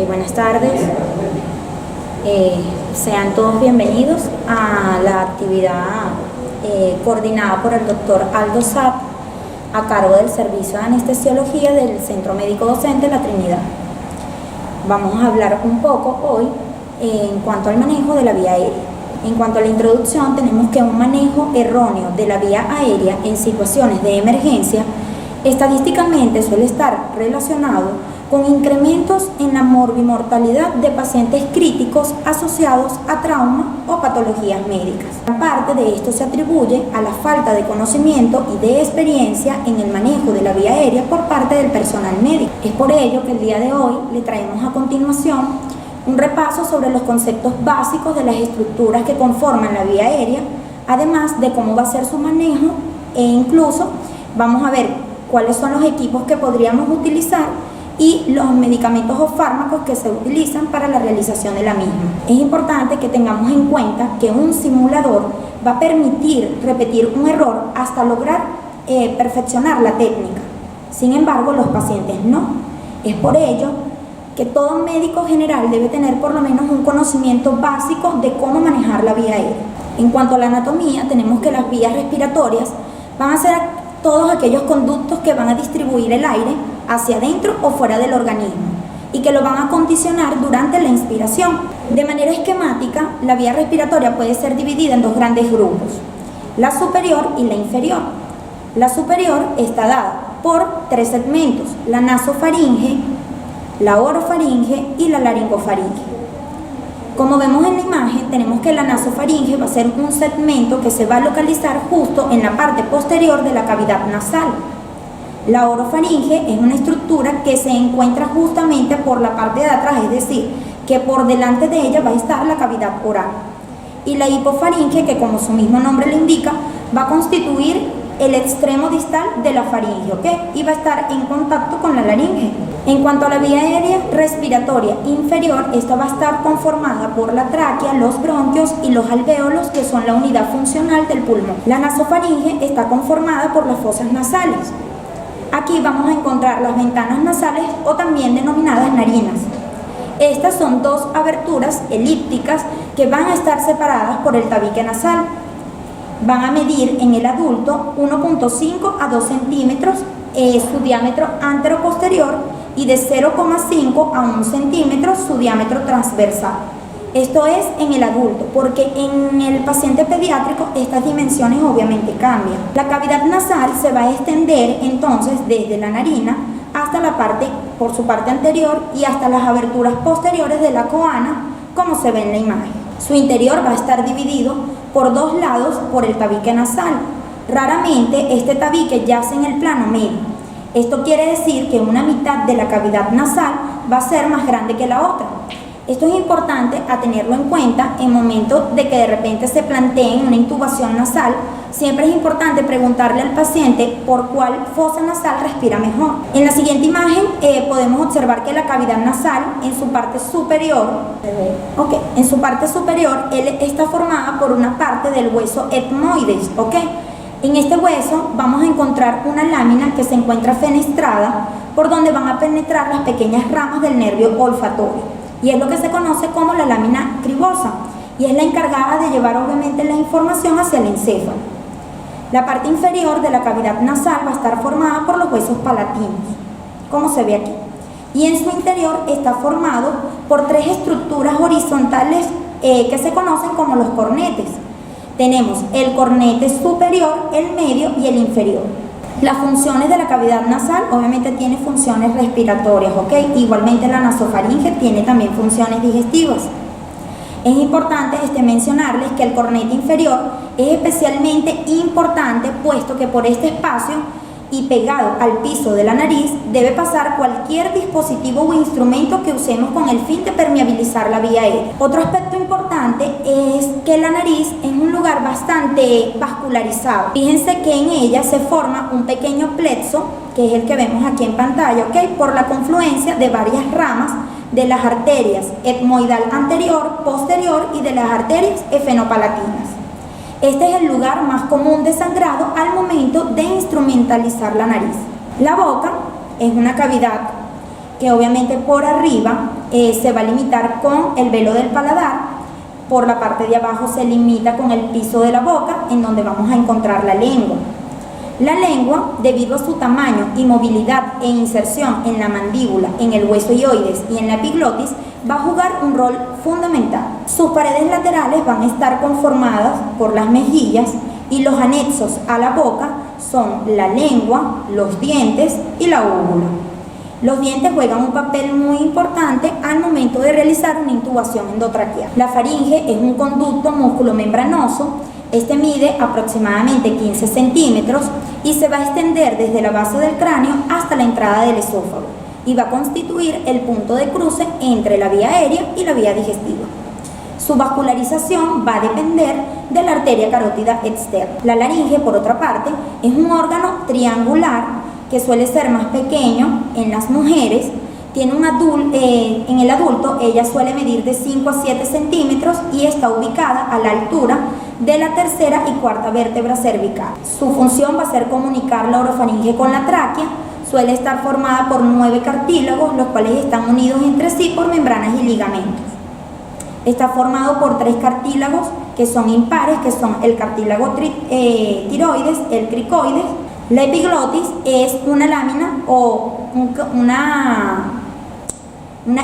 Buenas tardes, sean todos bienvenidos a la actividad coordinada por el doctor Aldo Sapp a cargo del Servicio de Anestesiología del Centro Médico Docente La Trinidad. Vamos a hablar un poco hoy en cuanto al manejo de la vía aérea. En cuanto a la introducción, tenemos que un manejo erróneo de la vía aérea en situaciones de emergencia estadísticamente suele estar relacionado con incrementos en la morbimortalidad de pacientes críticos asociados a trauma o patologías médicas. Parte de esto se atribuye a la falta de conocimiento y de experiencia en el manejo de la vía aérea por parte del personal médico. Es por ello que el día de hoy le traemos a continuación un repaso sobre los conceptos básicos de las estructuras que conforman la vía aérea, además de cómo va a ser su manejo e incluso vamos a ver cuáles son los equipos que podríamos utilizar y los medicamentos o fármacos que se utilizan para la realización de la misma. Es importante que tengamos en cuenta que un simulador va a permitir repetir un error hasta lograr perfeccionar la técnica. Sin embargo, los pacientes no. Es por ello que todo médico general debe tener por lo menos un conocimiento básico de cómo manejar la vía aérea. En cuanto a la anatomía, tenemos que las vías respiratorias van a ser todos aquellos conductos que van a distribuir el aire hacia adentro o fuera del organismo y que lo van a condicionar durante la inspiración. De manera esquemática, la vía respiratoria puede ser dividida en dos grandes grupos, la superior y la inferior. La superior está dada por tres segmentos, la nasofaringe, la orofaringe y la laringofaringe. Como vemos en la imagen, tenemos que la nasofaringe va a ser un segmento que se va a localizar justo en la parte posterior de la cavidad nasal. La orofaringe es una estructura que se encuentra justamente por la parte de atrás, es decir, que por delante de ella va a estar la cavidad oral. Y la hipofaringe, que como su mismo nombre lo indica, va a constituir el extremo distal de la faringe, ¿ok? Y va a estar en contacto con la laringe. En cuanto a la vía aérea respiratoria inferior, esta va a estar conformada por la tráquea, los bronquios y los alvéolos, que son la unidad funcional del pulmón. La nasofaringe está conformada por las fosas nasales. Aquí vamos a encontrar las ventanas nasales o también denominadas narinas. Estas son dos aberturas elípticas que van a estar separadas por el tabique nasal. Van a medir en el adulto 1.5 a 2 centímetros su diámetro antero-posterior y de 0,5 a 1 centímetro su diámetro transversal. Esto es en el adulto, porque en el paciente pediátrico estas dimensiones obviamente cambian. La cavidad nasal se va a extender entonces desde la narina hasta la parte, por su parte anterior y hasta las aberturas posteriores de la coana, como se ve en la imagen. Su interior va a estar dividido por dos lados por el tabique nasal. Raramente este tabique yace en el plano medio. Esto quiere decir que una mitad de la cavidad nasal va a ser más grande que la otra. Esto es importante a tenerlo en cuenta en momento de que de repente se plantee una intubación nasal. Siempre es importante preguntarle al paciente por cuál fosa nasal respira mejor. En la siguiente imagen podemos observar que la cavidad nasal en su parte superior, él está formada por una parte del hueso etmoides, ¿ok? En este hueso vamos a encontrar una lámina que se encuentra fenestrada por donde van a penetrar las pequeñas ramas del nervio olfatorio. Y es lo que se conoce como la lámina cribosa y es la encargada de llevar obviamente la información hacia el encéfalo. La parte inferior de la cavidad nasal va a estar formada por los huesos palatinos, como se ve aquí. Y en su interior está formado por tres estructuras horizontales que se conocen como los cornetes. Tenemos el cornete superior, el medio y el inferior. Las funciones de la cavidad nasal obviamente tiene funciones respiratorias, ¿ok? Igualmente la nasofaringe tiene también funciones digestivas. Es importante mencionarles que el cornete inferior es especialmente importante puesto que por este espacio y pegado al piso de la nariz debe pasar cualquier dispositivo o instrumento que usemos con el fin de permeabilizar la vía aérea. Otro aspecto importante es que la nariz es un lugar bastante vascularizado. Fíjense que en ella se forma un pequeño plexo, que es el que vemos aquí en pantalla, ¿ok? Por la confluencia de varias ramas de las arterias etmoidal anterior, posterior y de las arterias efenopalatinas. Este es el lugar más común de sangrado al momento de instrumentalizar la nariz. La boca es una cavidad que obviamente por arriba se va a limitar con el velo del paladar. Por la parte de abajo se limita con el piso de la boca, en donde vamos a encontrar la lengua. La lengua, debido a su tamaño y movilidad e inserción en la mandíbula, en el hueso hioides y en la epiglotis, va a jugar un rol fundamental. Sus paredes laterales van a estar conformadas por las mejillas y los anexos a la boca son la lengua, los dientes y la úvula. Los dientes juegan un papel muy importante al momento de realizar una intubación endotraqueal. La faringe es un conducto músculo-membranoso. Este mide aproximadamente 15 centímetros y se va a extender desde la base del cráneo hasta la entrada del esófago y va a constituir el punto de cruce entre la vía aérea y la vía digestiva. Su vascularización va a depender de la arteria carótida externa. La laringe, por otra parte, es un órgano triangular que suele ser más pequeño en las mujeres. En el adulto ella suele medir de 5 a 7 centímetros y está ubicada a la altura de la tercera y cuarta vértebra cervical. Su función va a ser comunicar la orofaringe con la tráquea. Suele estar formada por 9 cartílagos, los cuales están unidos entre sí por membranas y ligamentos. Está formado por 3 cartílagos que son impares, que son el cartílago tiroides, el cricoides. La epiglotis es una lámina o una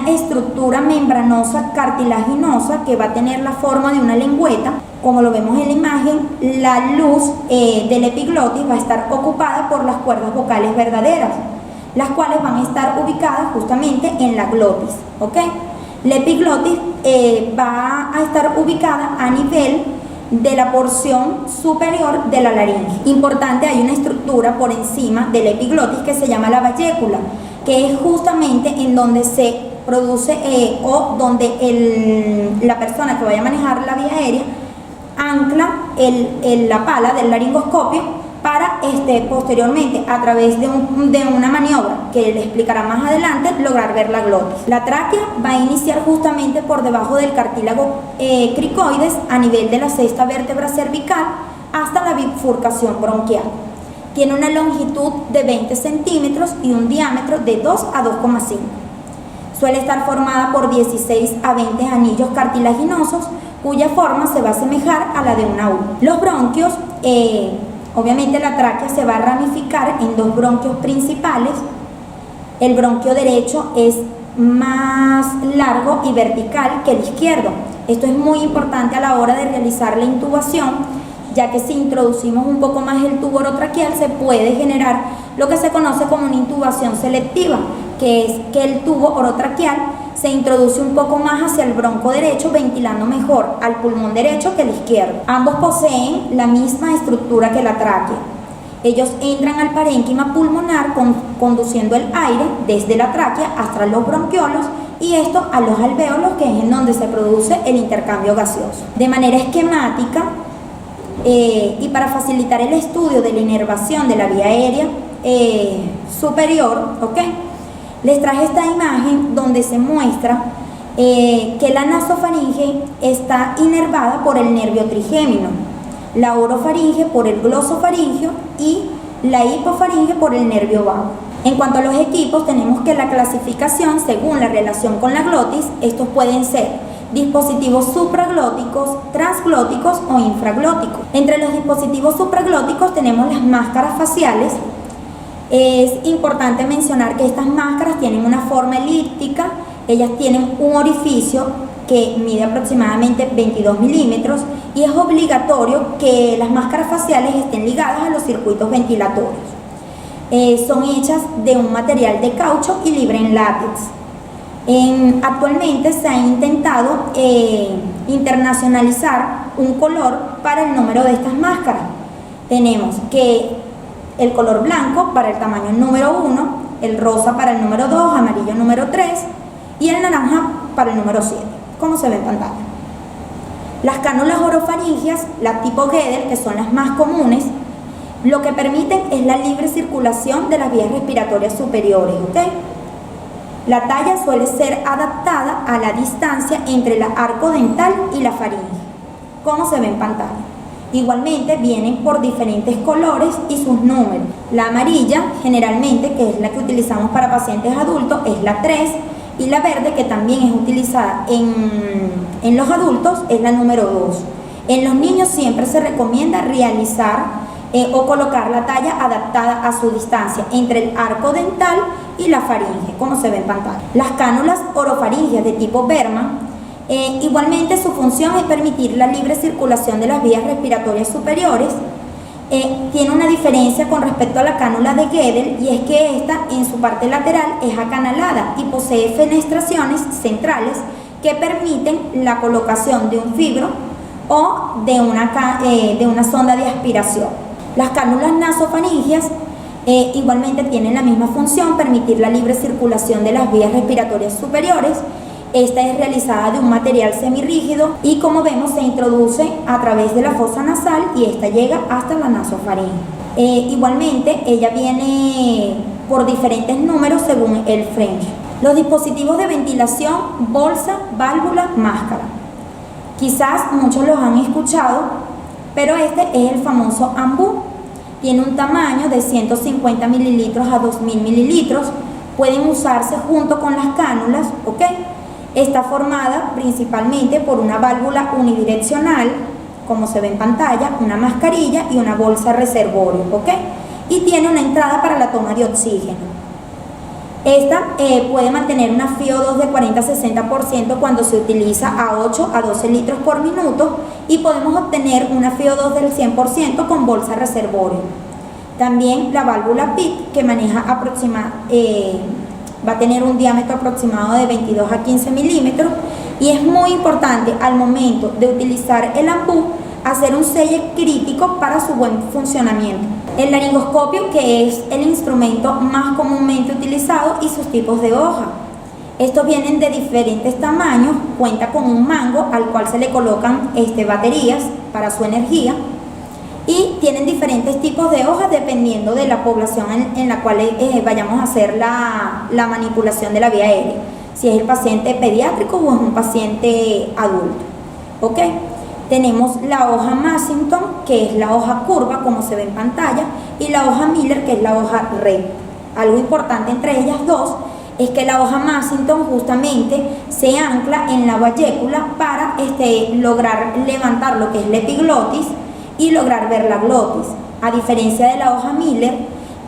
estructura membranosa cartilaginosa que va a tener la forma de una lengüeta. Como lo vemos en la imagen, la luz de la epiglotis va a estar ocupada por las cuerdas vocales verdaderas, las cuales van a estar ubicadas justamente en la glotis, ¿ok? La epiglotis va a estar ubicada a nivel de la porción superior de la laringe. Importante, hay una estructura por encima de la epiglotis que se llama la vallécula, que es justamente en donde se produce o donde la persona que vaya a manejar la vía aérea ancla la pala del laringoscopio para posteriormente, a través de una maniobra que le explicará más adelante, lograr ver la glotis. La tráquea va a iniciar justamente por debajo del cartílago cricoides a nivel de la sexta vértebra cervical hasta la bifurcación bronquial. Tiene una longitud de 20 centímetros y un diámetro de 2 a 2,5. Suele estar formada por 16 a 20 anillos cartilaginosos cuya forma se va a asemejar a la de una U. Los bronquios, obviamente la tráquea se va a ramificar en 2 bronquios principales. El bronquio derecho es más largo y vertical que el izquierdo. Esto es muy importante a la hora de realizar la intubación, ya que si introducimos un poco más el tubo orotraqueal se puede generar lo que se conoce como una intubación selectiva, que es que el tubo orotraqueal se introduce un poco más hacia el bronco derecho, ventilando mejor al pulmón derecho que el izquierdo. Ambos poseen la misma estructura que la tráquea. Ellos entran al parénquima pulmonar conduciendo el aire desde la tráquea hasta los bronquiolos y esto a los alvéolos, que es en donde se produce el intercambio gaseoso. De manera esquemática y para facilitar el estudio de la inervación de la vía aérea superior, ¿ok? Les traje esta imagen donde se muestra que la nasofaringe está inervada por el nervio trigémino, la orofaringe por el glosofaringio y la hipofaringe por el nervio vago. En cuanto a los equipos, tenemos que la clasificación según la relación con la glotis, estos pueden ser dispositivos supraglóticos, transglóticos o infraglóticos. Entre los dispositivos supraglóticos tenemos las máscaras faciales. Es importante mencionar que estas máscaras tienen una forma elíptica, ellas tienen un orificio que mide aproximadamente 22 milímetros y es obligatorio que las máscaras faciales estén ligadas a los circuitos ventilatorios. Son hechas de un material de caucho y libre en látex. Actualmente se ha intentado internacionalizar un color para el número de estas máscaras. Tenemos que el color blanco para el tamaño número 1, el rosa para el número 2, amarillo número 3 y el naranja para el número 7, como se ve en pantalla. Las cánulas orofaringias, la tipo Guedel, que son las más comunes, lo que permiten es la libre circulación de las vías respiratorias superiores, ¿ok? La talla suele ser adaptada a la distancia entre el arco dental y la faringe, como se ve en pantalla. Igualmente vienen por diferentes colores y sus números. La amarilla, generalmente, que es la que utilizamos para pacientes adultos, es la 3, Y la verde, que también es utilizada en los adultos, es la número 2. En los niños siempre se recomienda realizar o colocar la talla adaptada a su distancia entre el arco dental y la faringe, como se ve en pantalla. Las cánulas orofaringeas de tipo Berman, igualmente su función es permitir la libre circulación de las vías respiratorias superiores. Tiene una diferencia con respecto a la cánula de Guedel, y es que esta en su parte lateral es acanalada y posee fenestraciones centrales que permiten la colocación de un fibro o de una sonda de aspiración. Las cánulas nasofaringeas igualmente tienen la misma función, permitir la libre circulación de las vías respiratorias superiores. Esta es realizada de un material semirrígido y, como vemos, se introduce a través de la fosa nasal y esta llega hasta la nasofaringe. Igualmente, ella viene por diferentes números según el French. Los dispositivos de ventilación: bolsa, válvula, máscara. Quizás muchos los han escuchado, pero este es el famoso AMBU. Tiene un tamaño de 150 mililitros a 2000 mililitros. Pueden usarse junto con las cánulas, ¿ok? Está formada principalmente por una válvula unidireccional, como se ve en pantalla, una mascarilla y una bolsa reservorio, ¿ok? Y tiene una entrada para la toma de oxígeno. Esta puede mantener una FiO2 de 40 a 60% cuando se utiliza a 8 a 12 litros por minuto, y podemos obtener una FiO2 del 100% con bolsa reservorio. También la válvula PIT, que va a tener un diámetro aproximado de 22 a 15 milímetros, y es muy importante al momento de utilizar el AMBU hacer un selle crítico para su buen funcionamiento. El laringoscopio, que es el instrumento más comúnmente utilizado, y sus tipos de hoja. Estos vienen de diferentes tamaños, cuenta con un mango al cual se le colocan baterías para su energía, y tienen diferentes tipos de hojas dependiendo de la población en la cual vayamos a hacer la manipulación de la vía aérea, si es el paciente pediátrico o es un paciente adulto, ¿ok? Tenemos la hoja Massington, que es la hoja curva, como se ve en pantalla, y la hoja Miller, que es la hoja recta. Algo importante entre ellas dos es que la hoja Massington justamente se ancla en la bayécula para lograr levantar lo que es la epiglotis y lograr ver la glotis, a diferencia de la hoja Miller,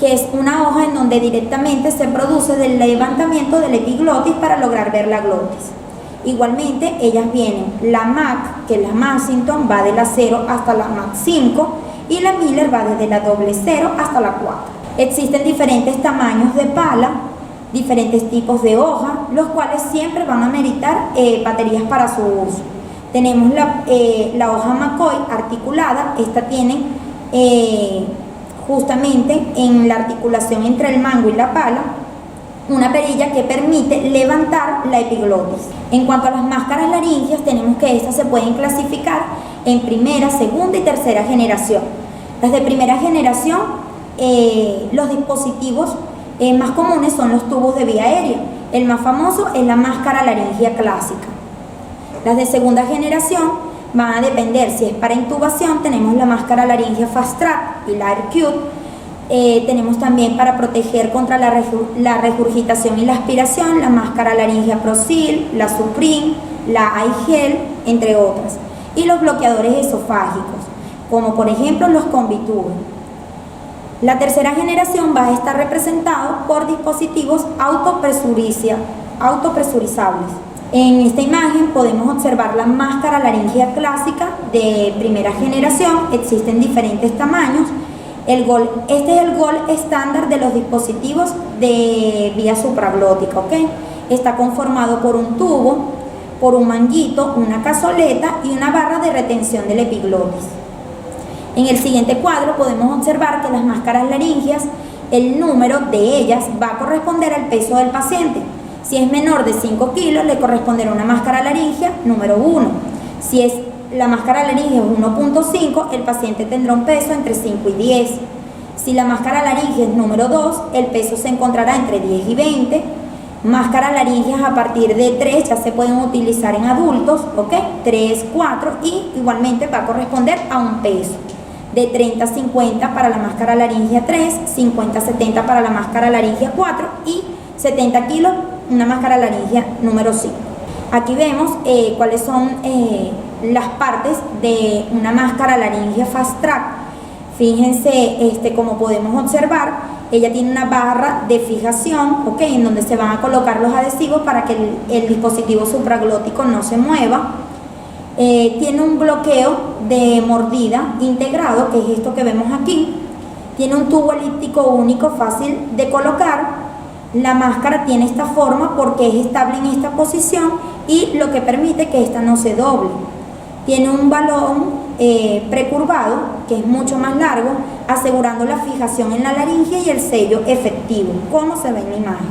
que es una hoja en donde directamente se produce el levantamiento de la epiglotis para lograr ver la glotis. Igualmente, ellas vienen, la MAC, que es la Massington, va de la 0 hasta la MAC 5, y la Miller va desde la doble 0 hasta la 4. Existen diferentes tamaños de pala, diferentes tipos de hoja, los cuales siempre van a meritar baterías para su uso. Tenemos la hoja McCoy articulada. Esta tiene justamente en la articulación entre el mango y la pala una perilla que permite levantar la epiglotis. En cuanto a las máscaras laringeas, tenemos que estas se pueden clasificar en primera, segunda y tercera generación. Las de primera generación, los dispositivos más comunes son los tubos de vía aérea. El más famoso es la máscara laringea clásica. Las de segunda generación van a depender. Si es para intubación, tenemos la máscara laringea Fast Track y la AirCute. Tenemos también, para proteger contra la regurgitación y la aspiración, la máscara laringea Prosil, la Supreme, la iGel, entre otras. Y los bloqueadores esofágicos, como por ejemplo los Convitube. La tercera generación va a estar representado por dispositivos autopresurizables. En esta imagen podemos observar la máscara laringea clásica de primera generación. Existen diferentes tamaños. Este es el gol estándar de los dispositivos de vía supraglótica, ¿ok? Está conformado por un tubo, por un manguito, una cazoleta y una barra de retención del epiglotis. En el siguiente cuadro podemos observar que las máscaras laringeas, el número de ellas va a corresponder al peso del paciente. Si es menor de 5 kilos, le corresponderá una máscara laringea número 1. Si es la máscara laringea 1.5, el paciente tendrá un peso entre 5 y 10. Si la máscara laringea es número 2, el peso se encontrará entre 10 y 20. Máscaras laríngeas a partir de 3 ya se pueden utilizar en adultos, ¿ok? 3, 4, y igualmente va a corresponder a un peso. De 30 a 50 para la máscara laringea 3, 50 a 70 para la máscara laringea 4 y 70 kilos una máscara laringea número 5. Aquí vemos cuáles son las partes de una máscara laringea Fast Track. Fíjense, como podemos observar, ella tiene una barra de fijación, en donde se van a colocar los adhesivos para que el dispositivo supraglótico no se mueva. Tiene un bloqueo de mordida integrado, que es esto que vemos aquí. Tiene un tubo elíptico único fácil de colocar. La máscara tiene esta forma porque es estable en esta posición y lo que permite que esta no se doble. Tiene un balón precurvado, que es mucho más largo, asegurando la fijación en la laringe y el sello efectivo, como se ve en la imagen.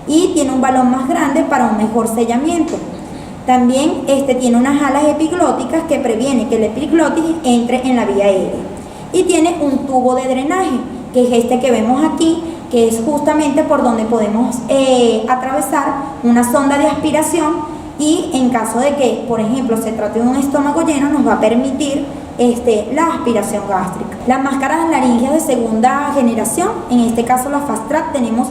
Y tiene un balón más grande para un mejor sellamiento. También tiene unas alas epiglóticas que previene que el epiglotis entre en la vía aérea. Y tiene un tubo de drenaje, que es este que vemos aquí, que es justamente por donde podemos atravesar una sonda de aspiración, y en caso de que, por ejemplo, se trate de un estómago lleno, nos va a permitir la aspiración gástrica. Las máscaras laríngeas de segunda generación, en este caso la Fast Track, tenemos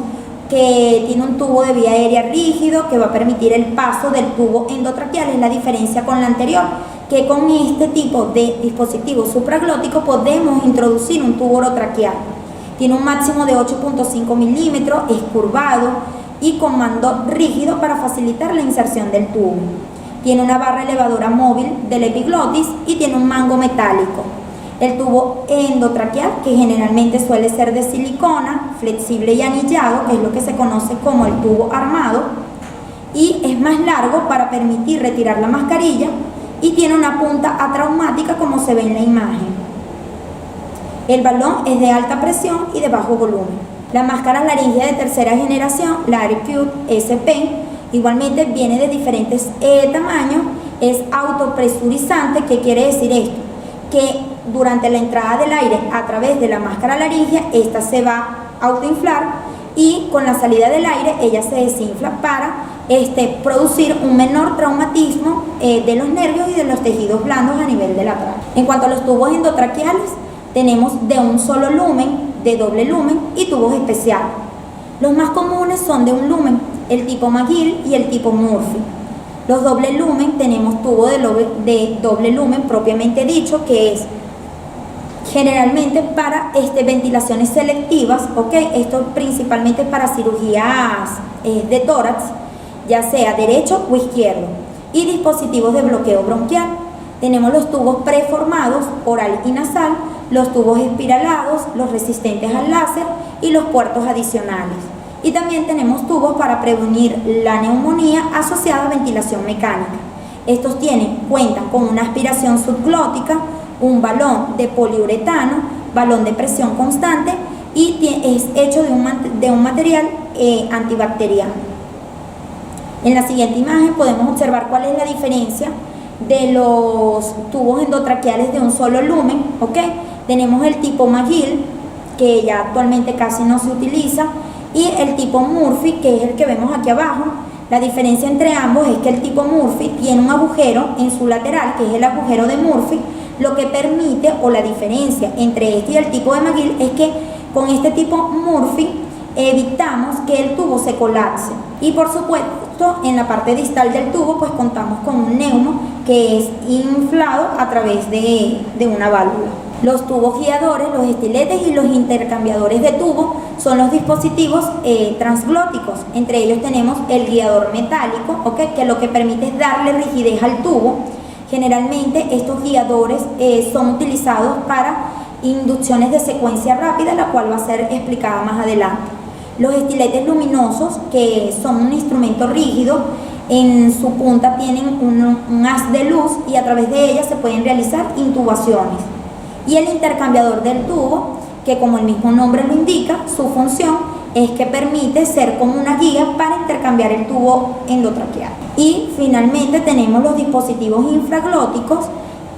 que tiene un tubo de vía aérea rígido que va a permitir el paso del tubo endotraqueal. Es la diferencia con la anterior, que con este tipo de dispositivo supraglótico podemos introducir un tubo orotraqueal. Tiene un máximo de 8.5 milímetros, es curvado y con mando rígido para facilitar la inserción del tubo. Tiene una barra elevadora móvil del epiglotis y tiene un mango metálico. El tubo endotraqueal, que generalmente suele ser de silicona, flexible y anillado, que es lo que se conoce como el tubo armado, y es más largo para permitir retirar la mascarilla y tiene una punta atraumática, como se ve en la imagen. El balón es de alta presión y de bajo volumen. La máscara laringea de tercera generación, la AirCube SP, igualmente viene de diferentes tamaños, es autopresurizante. ¿Qué quiere decir esto? Que durante la entrada del aire a través de la máscara laringea, esta se va a autoinflar y con la salida del aire ella se desinfla para producir un menor traumatismo de los nervios y de los tejidos blandos a nivel de la tráquea. En cuanto a los tubos endotraqueales, tenemos de un solo lumen, de doble lumen y tubos especiales. Los más comunes son de un lumen, el tipo McGill y el tipo Murphy. Los doble lumen, tenemos tubo de doble lumen propiamente dicho, que es generalmente para ventilaciones selectivas, esto principalmente para cirugías de tórax, ya sea derecho o izquierdo, y dispositivos de bloqueo bronquial. Tenemos los tubos preformados, oral y nasal, los tubos espiralados, los resistentes al láser y los puertos adicionales. Y también tenemos tubos para prevenir la neumonía asociada a ventilación mecánica. Estos cuentan con una aspiración subglótica, un balón de poliuretano, balón de presión constante y es hecho de un material antibacteriano. En la siguiente imagen podemos observar cuál es la diferencia de los tubos endotraqueales de un solo lumen. Tenemos el tipo McGill, que ya actualmente casi no se utiliza, y el tipo Murphy, que es el que vemos aquí abajo. La diferencia entre ambos es que el tipo Murphy tiene un agujero en su lateral, que es el agujero de Murphy, lo que permite, o la diferencia entre este y el tipo de McGill, es que con este tipo Murphy evitamos que el tubo se colapse. Y por supuesto, en la parte distal del tubo, pues contamos con un neumo que es inflado a través de una válvula. Los tubos guiadores, los estiletes y los intercambiadores de tubo son los dispositivos transglóticos. Entre ellos tenemos el guiador metálico, que lo que permite es darle rigidez al tubo. Generalmente estos guiadores son utilizados para inducciones de secuencia rápida, la cual va a ser explicada más adelante. Los estiletes luminosos, que son un instrumento rígido, en su punta tienen un haz de luz y a través de ella se pueden realizar intubaciones. Y el intercambiador del tubo, que como el mismo nombre lo indica, su función es que permite ser como una guía para intercambiar el tubo endotraqueal. Y finalmente tenemos los dispositivos infraglóticos,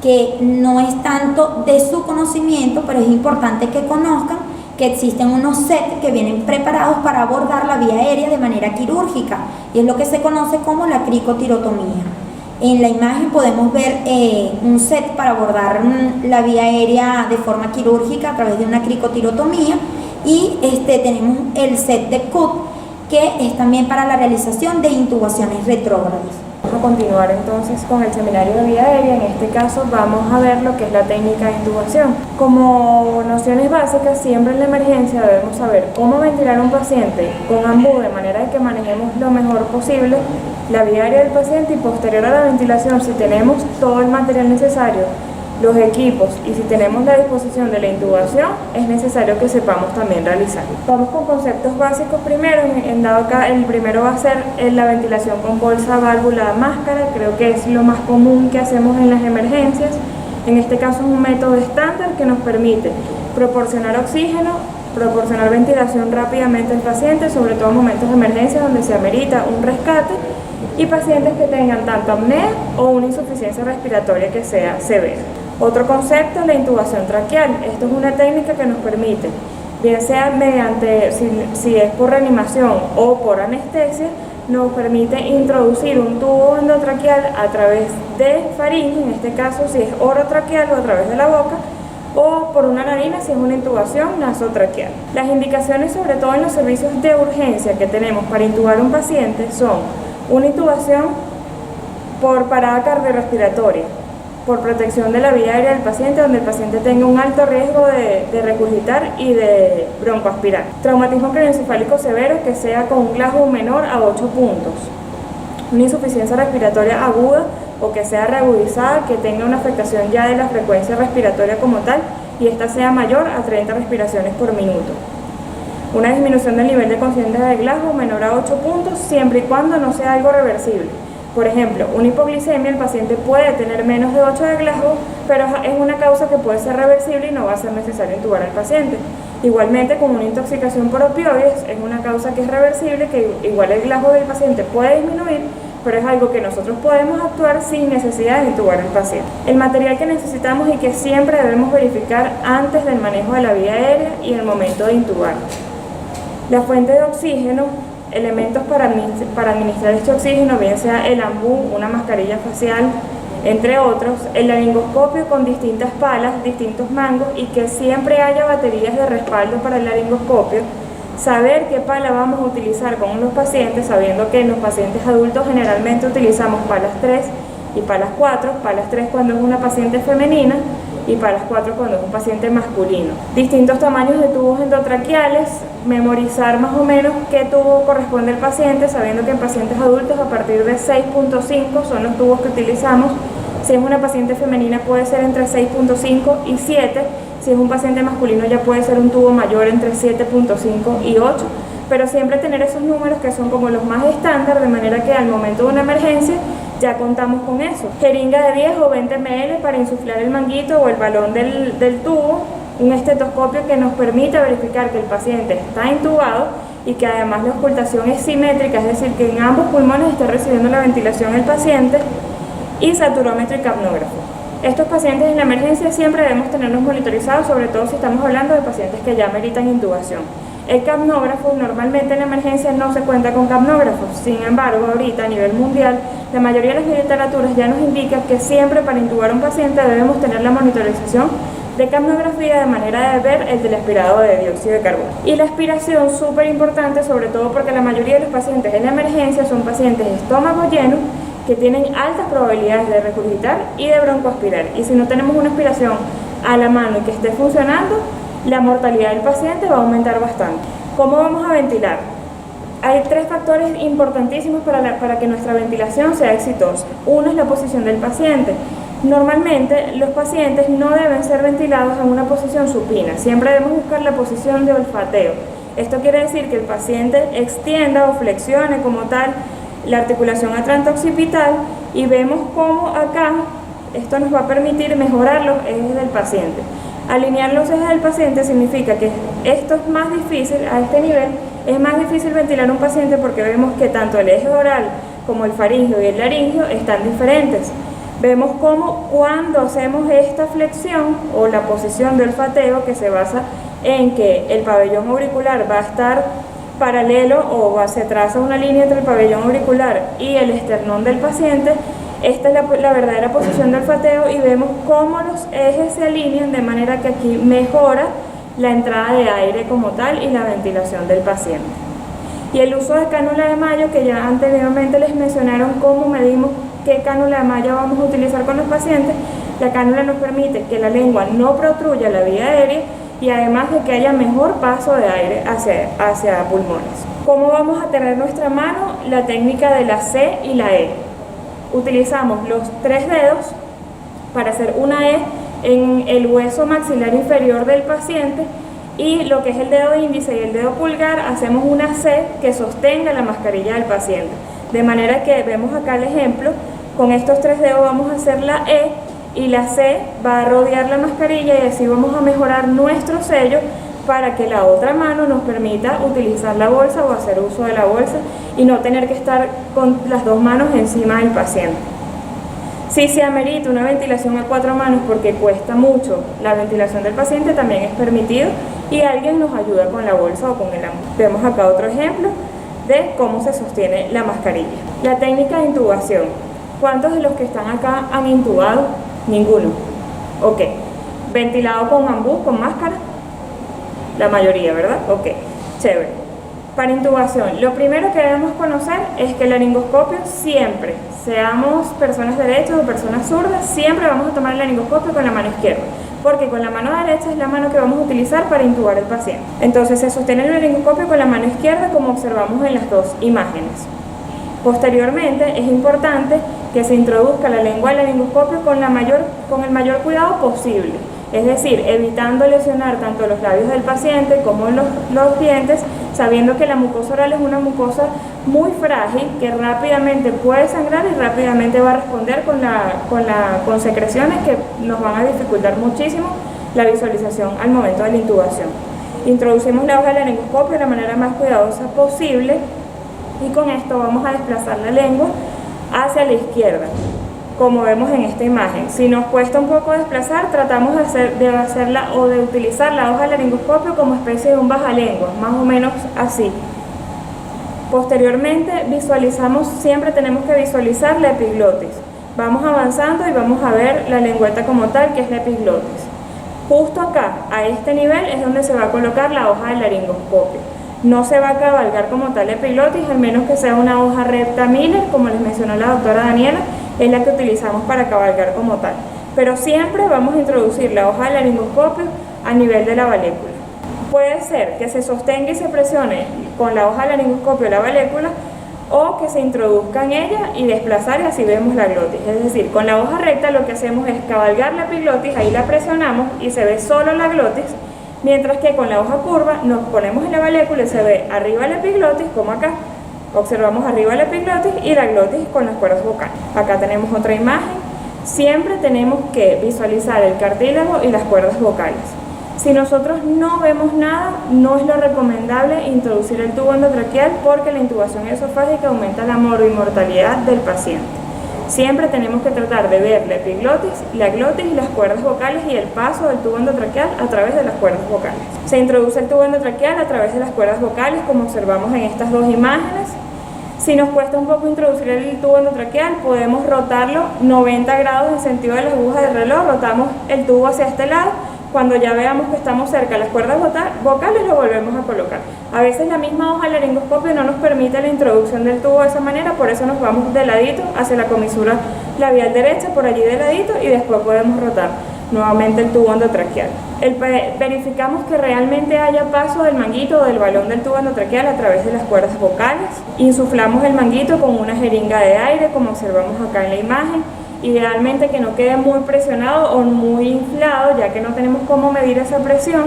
que no es tanto de su conocimiento, pero es importante que conozcan que existen unos sets que vienen preparados para abordar la vía aérea de manera quirúrgica, y es lo que se conoce como la cricotirotomía. En la imagen podemos ver un set para abordar la vía aérea de forma quirúrgica a través de una cricotirotomía, y tenemos el set de CUT, que es también para la realización de intubaciones retrógradas. Vamos a continuar entonces con el seminario de vía aérea. En este caso vamos a ver lo que es la técnica de intubación. Como nociones básicas, siempre en la emergencia debemos saber cómo ventilar a un paciente con ambú de manera de que manejemos lo mejor posible la vía aérea del paciente, y posterior a la ventilación, si tenemos todo el material necesario, los equipos y si tenemos la disposición de la intubación, es necesario que sepamos también realizar. Vamos con conceptos básicos primero. En dado acá, el primero va a ser la ventilación con bolsa, válvula, máscara. Creo que es lo más común que hacemos en las emergencias. En este caso es un método estándar que nos permite proporcionar oxígeno, proporcionar ventilación rápidamente al paciente, sobre todo en momentos de emergencia donde se amerita un rescate, y pacientes que tengan tanto apnea o una insuficiencia respiratoria que sea severa. Otro concepto es la intubación traqueal. Esto es una técnica que nos permite, bien sea mediante, si es por reanimación o por anestesia, nos permite introducir un tubo endotraqueal a través de faringe, en este caso si es orotraqueal o a través de la boca, o por una narina si es una intubación nasotraqueal. Las indicaciones, sobre todo en los servicios de urgencia que tenemos para intubar a un paciente, son una intubación por parada cardiorrespiratoria, por protección de la vía aérea del paciente, donde el paciente tenga un alto riesgo de regurgitar y de broncoaspirar. Traumatismo craneoencefálico severo que sea con un Glasgow menor a 8 puntos. Una insuficiencia respiratoria aguda o que sea reagudizada, que tenga una afectación ya de la frecuencia respiratoria como tal y esta sea mayor a 30 respiraciones por minuto. Una disminución del nivel de conciencia de Glasgow menor a 8 puntos, siempre y cuando no sea algo reversible. Por ejemplo, una hipoglicemia, el paciente puede tener menos de 8 de Glasgow, pero es una causa que puede ser reversible y no va a ser necesario intubar al paciente. Igualmente, con una intoxicación por opioides, es una causa que es reversible, que igual el Glasgow del paciente puede disminuir, pero es algo que nosotros podemos actuar sin necesidad de intubar al paciente. El material que necesitamos y que siempre debemos verificar antes del manejo de la vía aérea y en el momento de intubar. La fuente de oxígeno, elementos para administrar este oxígeno, bien sea el ambú, una mascarilla facial, entre otros, el laringoscopio con distintas palas, distintos mangos, y que siempre haya baterías de respaldo para el laringoscopio. Saber qué pala vamos a utilizar con los pacientes, sabiendo que en los pacientes adultos generalmente utilizamos palas 3 y palas 4, palas 3 cuando es una paciente femenina y palas 4 cuando es un paciente masculino. Distintos tamaños de tubos endotraqueales, memorizar más o menos qué tubo corresponde al paciente, sabiendo que en pacientes adultos a partir de 6.5 son los tubos que utilizamos. Si es una paciente femenina puede ser entre 6.5 y 7, si es un paciente masculino ya puede ser un tubo mayor entre 7.5 y 8, pero siempre tener esos números que son como los más estándar, de manera que al momento de una emergencia ya contamos con eso. Jeringa de 10 o 20 ml para insuflar el manguito o el balón del tubo, un estetoscopio que nos permita verificar que el paciente está intubado y que además la auscultación es simétrica, es decir, que en ambos pulmones está recibiendo la ventilación el paciente, y saturómetro y capnógrafo. Estos pacientes en la emergencia siempre debemos tenerlos monitorizados, sobre todo si estamos hablando de pacientes que ya meritan intubación. El capnógrafo, normalmente en la emergencia no se cuenta con capnógrafos, sin embargo, ahorita a nivel mundial, la mayoría de las literaturas ya nos indica que siempre para intubar a un paciente debemos tener la monitorización de capnografía, de manera de ver el del aspirado de dióxido de carbono. Y la aspiración, súper importante, sobre todo porque la mayoría de los pacientes en la emergencia son pacientes de estómago lleno, que tienen altas probabilidades de regurgitar y de broncoaspirar. Y si no tenemos una aspiración a la mano y que esté funcionando, la mortalidad del paciente va a aumentar bastante. ¿Cómo vamos a ventilar? Hay 3 factores importantísimos para que nuestra ventilación sea exitosa. Uno es la posición del paciente. Normalmente los pacientes no deben ser ventilados en una posición supina. Siempre debemos buscar la posición de olfateo. Esto quiere decir que el paciente extienda o flexione como tal la articulación atrantoccipital, y vemos cómo acá esto nos va a permitir mejorar los ejes del paciente. Alinear los ejes del paciente significa que esto es más difícil, a este nivel es más difícil ventilar a un paciente porque vemos que tanto el eje oral como el faríngeo y el laringio están diferentes. Vemos cómo cuando hacemos esta flexión o la posición de olfateo, que se basa en que el pabellón auricular va a estar paralelo o se traza una línea entre el pabellón auricular y el esternón del paciente, esta es la verdadera posición de olfateo, y vemos cómo los ejes se alinean de manera que aquí mejora la entrada de aire como tal y la ventilación del paciente. Y el uso de cánula de mayo, que ya anteriormente les mencionaron cómo medimos qué cánula de mayo vamos a utilizar con los pacientes. La cánula nos permite que la lengua no protruya la vía aérea y además de que haya mejor paso de aire hacia pulmones. ¿Cómo vamos a tener nuestra mano? La técnica de la C y la E. Utilizamos los 3 dedos para hacer una E en el hueso maxilar inferior del paciente y lo que es el dedo índice y el dedo pulgar hacemos una C que sostenga la mascarilla del paciente. De manera que vemos acá el ejemplo, con estos 3 dedos vamos a hacer la E y la C va a rodear la mascarilla y así vamos a mejorar nuestro sello para que la otra mano nos permita utilizar la bolsa o hacer uso de la bolsa y no tener que estar con las 2 manos encima del paciente. Si se amerita una ventilación a 4 manos porque cuesta mucho la ventilación del paciente, también es permitido y alguien nos ayuda con la bolsa o con el ambos. Vemos acá otro ejemplo de cómo se sostiene la mascarilla. La técnica de intubación. ¿Cuántos de los que están acá han intubado? Ninguno. Ok. ¿Ventilado con mambú, con máscara? La mayoría, ¿verdad? Ok. Chévere. Para intubación, lo primero que debemos conocer es que el laringoscopio siempre, seamos personas derechas o personas zurdas, siempre vamos a tomar el laringoscopio con la mano izquierda, porque con la mano derecha es la mano que vamos a utilizar para intubar al paciente. Entonces se sostiene el laringoscopio con la mano izquierda como observamos en las 2 imágenes. Posteriormente es importante que se introduzca la lengua al laringoscopio con el mayor cuidado posible, es decir, evitando lesionar tanto los labios del paciente como los dientes, sabiendo que la mucosa oral es una mucosa muy frágil que rápidamente puede sangrar y rápidamente va a responder con secreciones que nos van a dificultar muchísimo la visualización al momento de la intubación. Introducimos la hoja del laringoscopio de la manera más cuidadosa posible y con esto vamos a desplazar la lengua hacia la izquierda, como vemos en esta imagen. Si nos cuesta un poco desplazar, tratamos de utilizar la hoja del laringoscopio como especie de un bajalengua, más o menos así. Posteriormente siempre tenemos que visualizar la epiglotis. Vamos avanzando y vamos a ver la lengüeta como tal, que es la epiglotis. Justo acá, a este nivel, es donde se va a colocar la hoja del laringoscopio. No se va a cabalgar como tal la epiglotis, al menos que sea una hoja recta Miller, como les mencionó la doctora Daniela, es la que utilizamos para cabalgar como tal. Pero siempre vamos a introducir la hoja del laringoscopio a nivel de la valécula. Puede ser que se sostenga y se presione con la hoja del laringoscopio la valécula o que se introduzca en ella y desplazar y así vemos la glotis. Es decir, con la hoja recta lo que hacemos es cabalgar la epiglotis, ahí la presionamos y se ve solo la glotis, mientras que con la hoja curva nos ponemos en la valécula y se ve arriba la epiglotis como acá. Observamos arriba la epiglotis y la glotis con las cuerdas vocales. Acá tenemos otra imagen. Siempre tenemos que visualizar el cartílago y las cuerdas vocales. Si nosotros no vemos nada, no es lo recomendable introducir el tubo endotraqueal porque la intubación esofágica aumenta la morbimortalidad del paciente. Siempre tenemos que tratar de ver la epiglotis, la glotis y las cuerdas vocales y el paso del tubo endotraqueal a través de las cuerdas vocales. Se introduce el tubo endotraqueal a través de las cuerdas vocales, como observamos en estas 2 imágenes. Si nos cuesta un poco introducir el tubo endotraqueal, podemos rotarlo 90 grados en sentido de las agujas del reloj, rotamos el tubo hacia este lado. Cuando ya veamos que estamos cerca de las cuerdas vocales, lo volvemos a colocar. A veces la misma hoja del laringoscopio no nos permite la introducción del tubo de esa manera, por eso nos vamos de ladito hacia la comisura labial derecha, por allí de ladito, y después podemos rotar nuevamente el tubo endotraqueal. Verificamos que realmente haya paso del manguito o del balón del tubo endotraqueal a través de las cuerdas vocales. Insuflamos el manguito con una jeringa de aire, como observamos acá en la imagen. Idealmente que no quede muy presionado o muy inflado, ya que no tenemos cómo medir esa presión,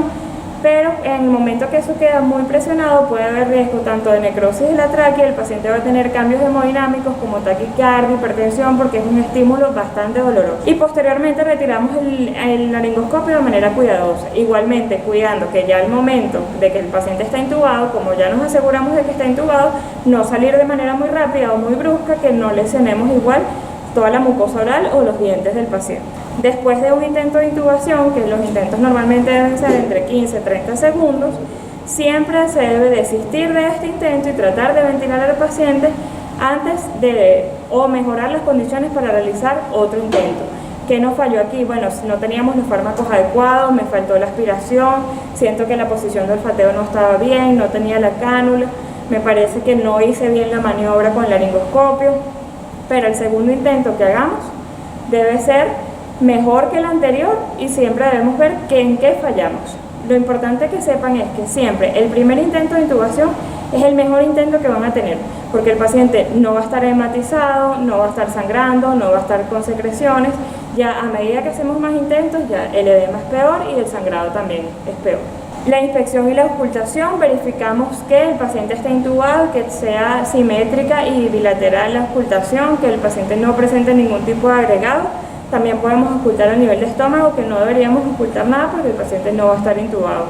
pero en el momento que eso queda muy presionado puede haber riesgo tanto de necrosis de la tráquea, el paciente va a tener cambios hemodinámicos como taquicardia, hipertensión, porque es un estímulo bastante doloroso. Y posteriormente retiramos el laringoscopio de manera cuidadosa, igualmente cuidando que ya al momento de que el paciente está intubado, como ya nos aseguramos de que está intubado, no salir de manera muy rápida o muy brusca, que no lesionemos igual toda la mucosa oral o los dientes del paciente. Después de un intento de intubación, que los intentos normalmente deben ser entre 15 y 30 segundos, siempre se debe desistir de este intento y tratar de ventilar al paciente antes de mejorar las condiciones para realizar otro intento. ¿Qué nos falló aquí? Bueno, no teníamos los fármacos adecuados, me faltó la aspiración, siento que la posición del olfateo no estaba bien, no tenía la cánula. me parece que no hice bien la maniobra con el laringoscopio, pero el segundo intento que hagamos debe ser mejor que el anterior y siempre debemos ver en qué fallamos. Lo importante que sepan es que siempre el primer intento de intubación es el mejor intento que van a tener, porque el paciente no va a estar hematizado, no va a estar sangrando, no va a estar con secreciones. Ya a medida que hacemos más intentos, ya el edema es peor y el sangrado también es peor. La inspección y la auscultación, verificamos que el paciente esté intubado, que sea simétrica y bilateral la auscultación, que el paciente no presente ningún tipo de agregado. También podemos auscultar a nivel de estómago, que no deberíamos auscultar nada porque el paciente no va a estar intubado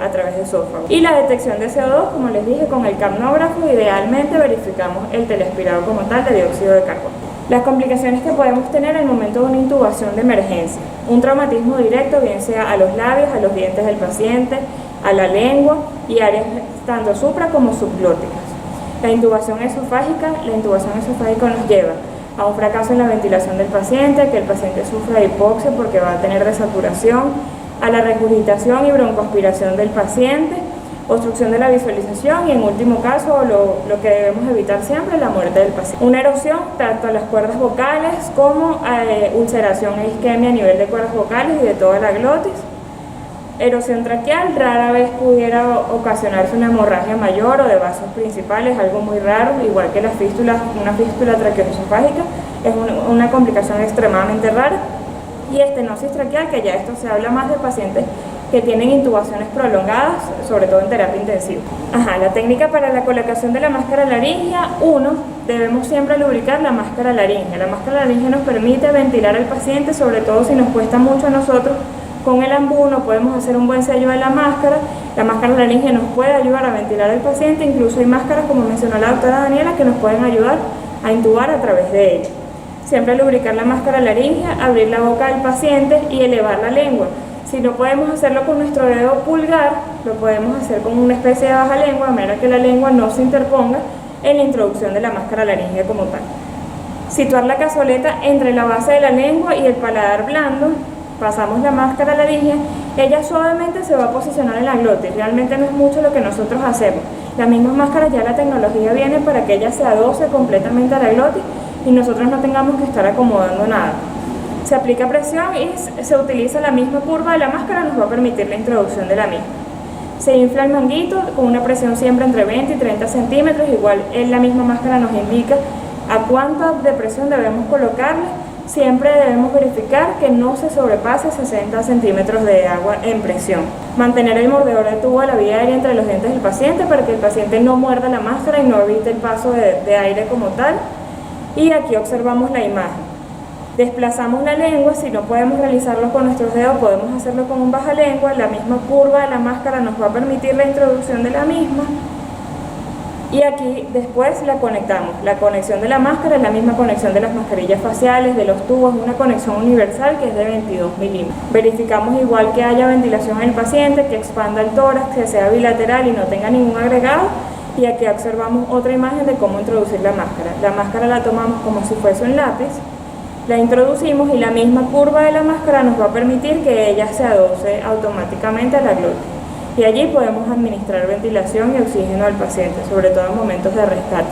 a través del esófago. Y la detección de CO2, como les dije, con el capnógrafo, idealmente verificamos el teleaspirado como tal de dióxido de carbono. Las complicaciones que podemos tener al momento de una intubación de emergencia: un traumatismo directo, bien sea a los labios, a los dientes del paciente, a la lengua y áreas tanto supra como subglóticas. La intubación esofágica nos lleva a un fracaso en la ventilación del paciente, que el paciente sufra hipoxia porque va a tener desaturación, a la regurgitación y broncoaspiración del paciente, obstrucción de la visualización y, en último caso, lo que debemos evitar siempre, la muerte del paciente. Una erosión tanto a las cuerdas vocales como ulceración e isquemia a nivel de cuerdas vocales y de toda la glotis. Erosión traqueal, rara vez pudiera ocasionarse una hemorragia mayor o de vasos principales, algo muy raro, igual que las fístulas. Una fístula traqueoesofágica es una complicación extremadamente rara. Y estenosis traqueal, que ya esto se habla más de pacientes que tienen intubaciones prolongadas, sobre todo en terapia intensiva. La técnica para la colocación de la máscara laríngea: 1. Debemos siempre lubricar la máscara laríngea. La máscara laríngea nos permite ventilar al paciente, sobre todo si nos cuesta mucho a nosotros. Con el ambú no podemos hacer un buen sello de la máscara. La máscara laríngea nos puede ayudar a ventilar al paciente. Incluso hay máscaras, como mencionó la doctora Daniela, que nos pueden ayudar a intubar a través de ella. Siempre lubricar la máscara laríngea, abrir la boca del paciente y elevar la lengua. Si no podemos hacerlo con nuestro dedo pulgar, lo podemos hacer con una especie de baja lengua, de manera que la lengua no se interponga en la introducción de la máscara laríngea como tal. Situar la cazoleta entre la base de la lengua y el paladar blando. Pasamos la máscara laríngea, ella suavemente se va a posicionar en la glotis. Realmente no es mucho lo que nosotros hacemos. Las mismas máscaras, ya la tecnología viene para que ella se adoce completamente a la glotis y nosotros no tengamos que estar acomodando nada. Se aplica presión y se utiliza la misma curva de la máscara, nos va a permitir la introducción de la misma. Se infla el manguito con una presión siempre entre 20 y 30 centímetros, igual en la misma máscara nos indica a cuánta de presión debemos colocarle. Siempre debemos verificar que no se sobrepase 60 centímetros de agua en presión. Mantener el mordedor de tubo de la vía aérea entre los dientes del paciente para que el paciente no muerda la máscara y no evite el paso de aire como tal. Y aquí observamos la imagen. Desplazamos la lengua, si no podemos realizarlo con nuestros dedos, podemos hacerlo con un baja lengua. La misma curva de la máscara nos va a permitir la introducción de la misma. Y aquí después la conectamos. La conexión de la máscara es la misma conexión de las mascarillas faciales, de los tubos, una conexión universal que es de 22 milímetros. Verificamos igual que haya ventilación en el paciente, que expanda el tórax, que sea bilateral y no tenga ningún agregado. Y aquí observamos otra imagen de cómo introducir la máscara. La máscara la tomamos como si fuese un lápiz, la introducimos y la misma curva de la máscara nos va a permitir que ella se adoce automáticamente a la glotis. Y allí podemos administrar ventilación y oxígeno al paciente, sobre todo en momentos de rescate.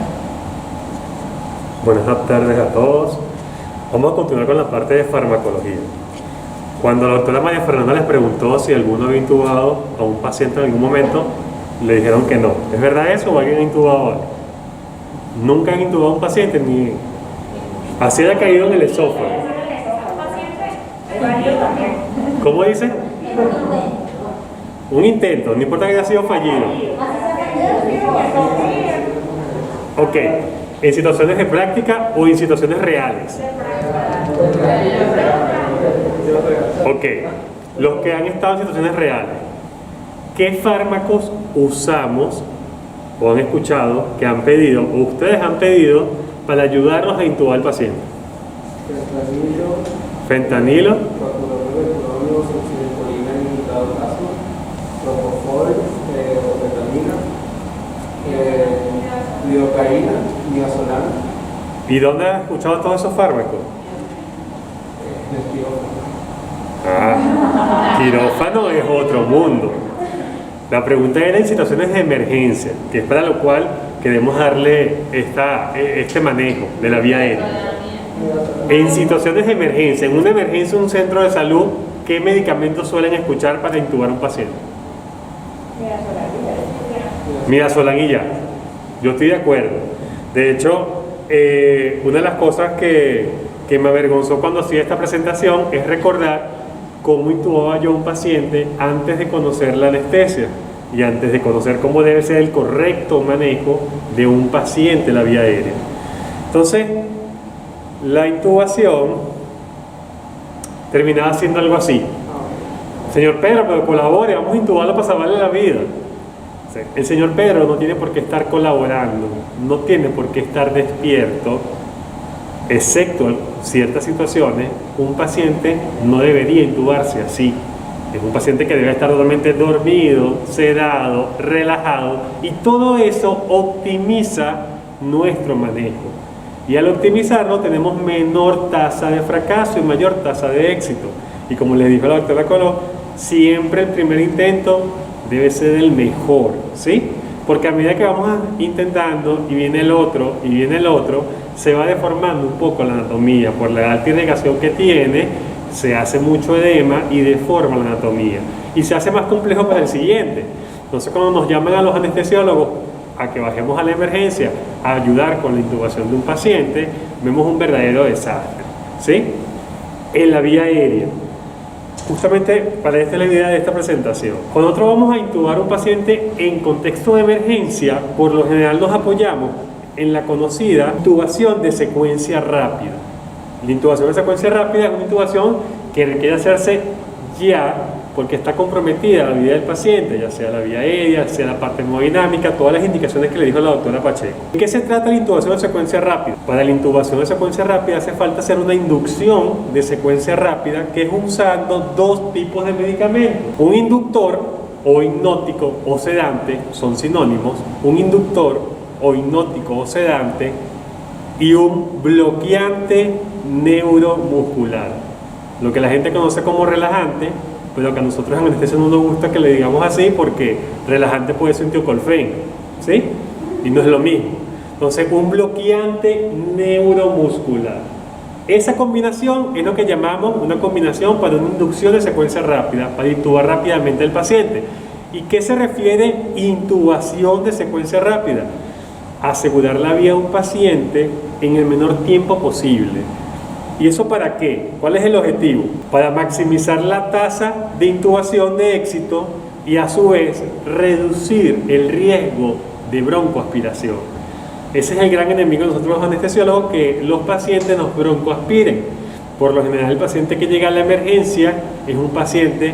Buenas tardes a todos. Vamos a continuar con la parte de farmacología. Cuando la doctora María Fernanda les preguntó si alguno había intubado a un paciente en algún momento, le dijeron que no. ¿Es verdad eso o alguien ha intubado ahora? Nunca han intubado a un paciente, ni así haya caído en el esófago. ¿Cómo dice? Un intento, no importa que haya sido fallido. Ok, en situaciones de práctica o en situaciones reales. Ok, los que han estado en situaciones reales, ¿qué fármacos usamos o han escuchado que han pedido o ustedes han pedido para ayudarnos a intubar al paciente? Fentanilo, propofol, fetamina, lidocaína, midazolam. ¿Y dónde has escuchado todos esos fármacos? En el quirófano. Quirófano es otro mundo. La pregunta era en situaciones de emergencia, que es para lo cual queremos darle este manejo de la vía aérea. En situaciones de emergencia, en una emergencia en un centro de salud, ¿qué medicamentos suelen escuchar para intubar a un paciente? Midazolam y ya. Yo estoy de acuerdo. De hecho, una de las cosas que me avergonzó cuando hacía esta presentación es recordar cómo intubaba yo a un paciente antes de conocer la anestesia y antes de conocer cómo debe ser el correcto manejo de un paciente en la vía aérea. Entonces, la intubación terminaba siendo algo así. Señor Pedro, pero colabore, vamos a intubarlo para salvarle la vida. El señor Pedro no tiene por qué estar colaborando, no tiene por qué estar despierto, excepto en ciertas situaciones. Un paciente no debería intubarse así. Es un paciente que debe estar totalmente dormido, sedado, relajado, y todo eso optimiza nuestro manejo. Y al optimizarlo tenemos menor tasa de fracaso y mayor tasa de éxito. Y como les dijo la doctora Coló, siempre el primer intento debe ser el mejor, ¿sí? Porque a medida que vamos intentando y viene el otro y viene el otro, se va deformando un poco la anatomía. Por la alta irrigación que tiene, se hace mucho edema y deforma la anatomía. Y se hace más complejo para el siguiente. Entonces, cuando nos llaman a los anestesiólogos a que bajemos a la emergencia a ayudar con la intubación de un paciente, vemos un verdadero desastre, ¿sí? En la vía aérea. Justamente para esta es la idea de esta presentación. Cuando nosotros vamos a intubar a un paciente en contexto de emergencia, por lo general nos apoyamos en la conocida intubación de secuencia rápida. La intubación de secuencia rápida es una intubación que requiere hacerse ya, porque está comprometida la vida del paciente, ya sea la vía aérea, sea la parte hemodinámica, todas las indicaciones que le dijo la doctora Pacheco. ¿De qué se trata la intubación de secuencia rápida? Para la intubación de secuencia rápida hace falta hacer una inducción de secuencia rápida, que es usando dos tipos de medicamentos. Un inductor o hipnótico o sedante, son sinónimos, un inductor o hipnótico o sedante, y un bloqueante neuromuscular, lo que la gente conoce como relajante, pero que a nosotros en anestesia no nos gusta que le digamos así, porque relajante puede ser un tiocolfen, ¿sí? Y no es lo mismo. Entonces, un bloqueante neuromuscular. Esa combinación es lo que llamamos una combinación para una inducción de secuencia rápida, para intubar rápidamente al paciente. ¿Y qué se refiere intubación de secuencia rápida? Asegurar la vida de un paciente en el menor tiempo posible. ¿Y eso para qué? ¿Cuál es el objetivo? Para maximizar la tasa de intubación de éxito y a su vez reducir el riesgo de broncoaspiración. Ese es el gran enemigo de nosotros los anestesiólogos, que los pacientes nos broncoaspiren. Por lo general, el paciente que llega a la emergencia es un paciente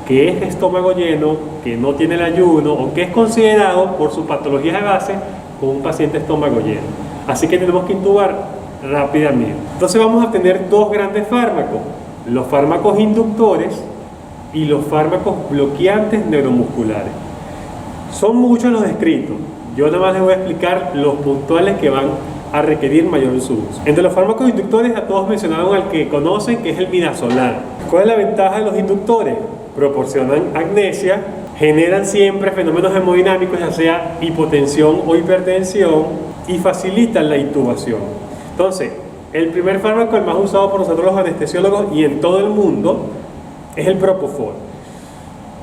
que es estómago lleno, que no tiene el ayuno o que es considerado por su patología de base como un paciente estómago lleno. Así que tenemos que intubar rápidamente. Entonces vamos a tener dos grandes fármacos: los fármacos inductores y los fármacos bloqueantes neuromusculares. Son muchos los descritos. Yo nada más les voy a explicar los puntuales que van a requerir mayor uso. Entre los fármacos inductores, a todos mencionaron al que conocen, que es el midazolam. ¿Cuál es la ventaja de los inductores? Proporcionan agnesia, generan siempre fenómenos hemodinámicos, ya sea hipotensión o hipertensión, y facilitan la intubación. Entonces, el primer fármaco, el más usado por nosotros los anestesiólogos y en todo el mundo, es el propofol.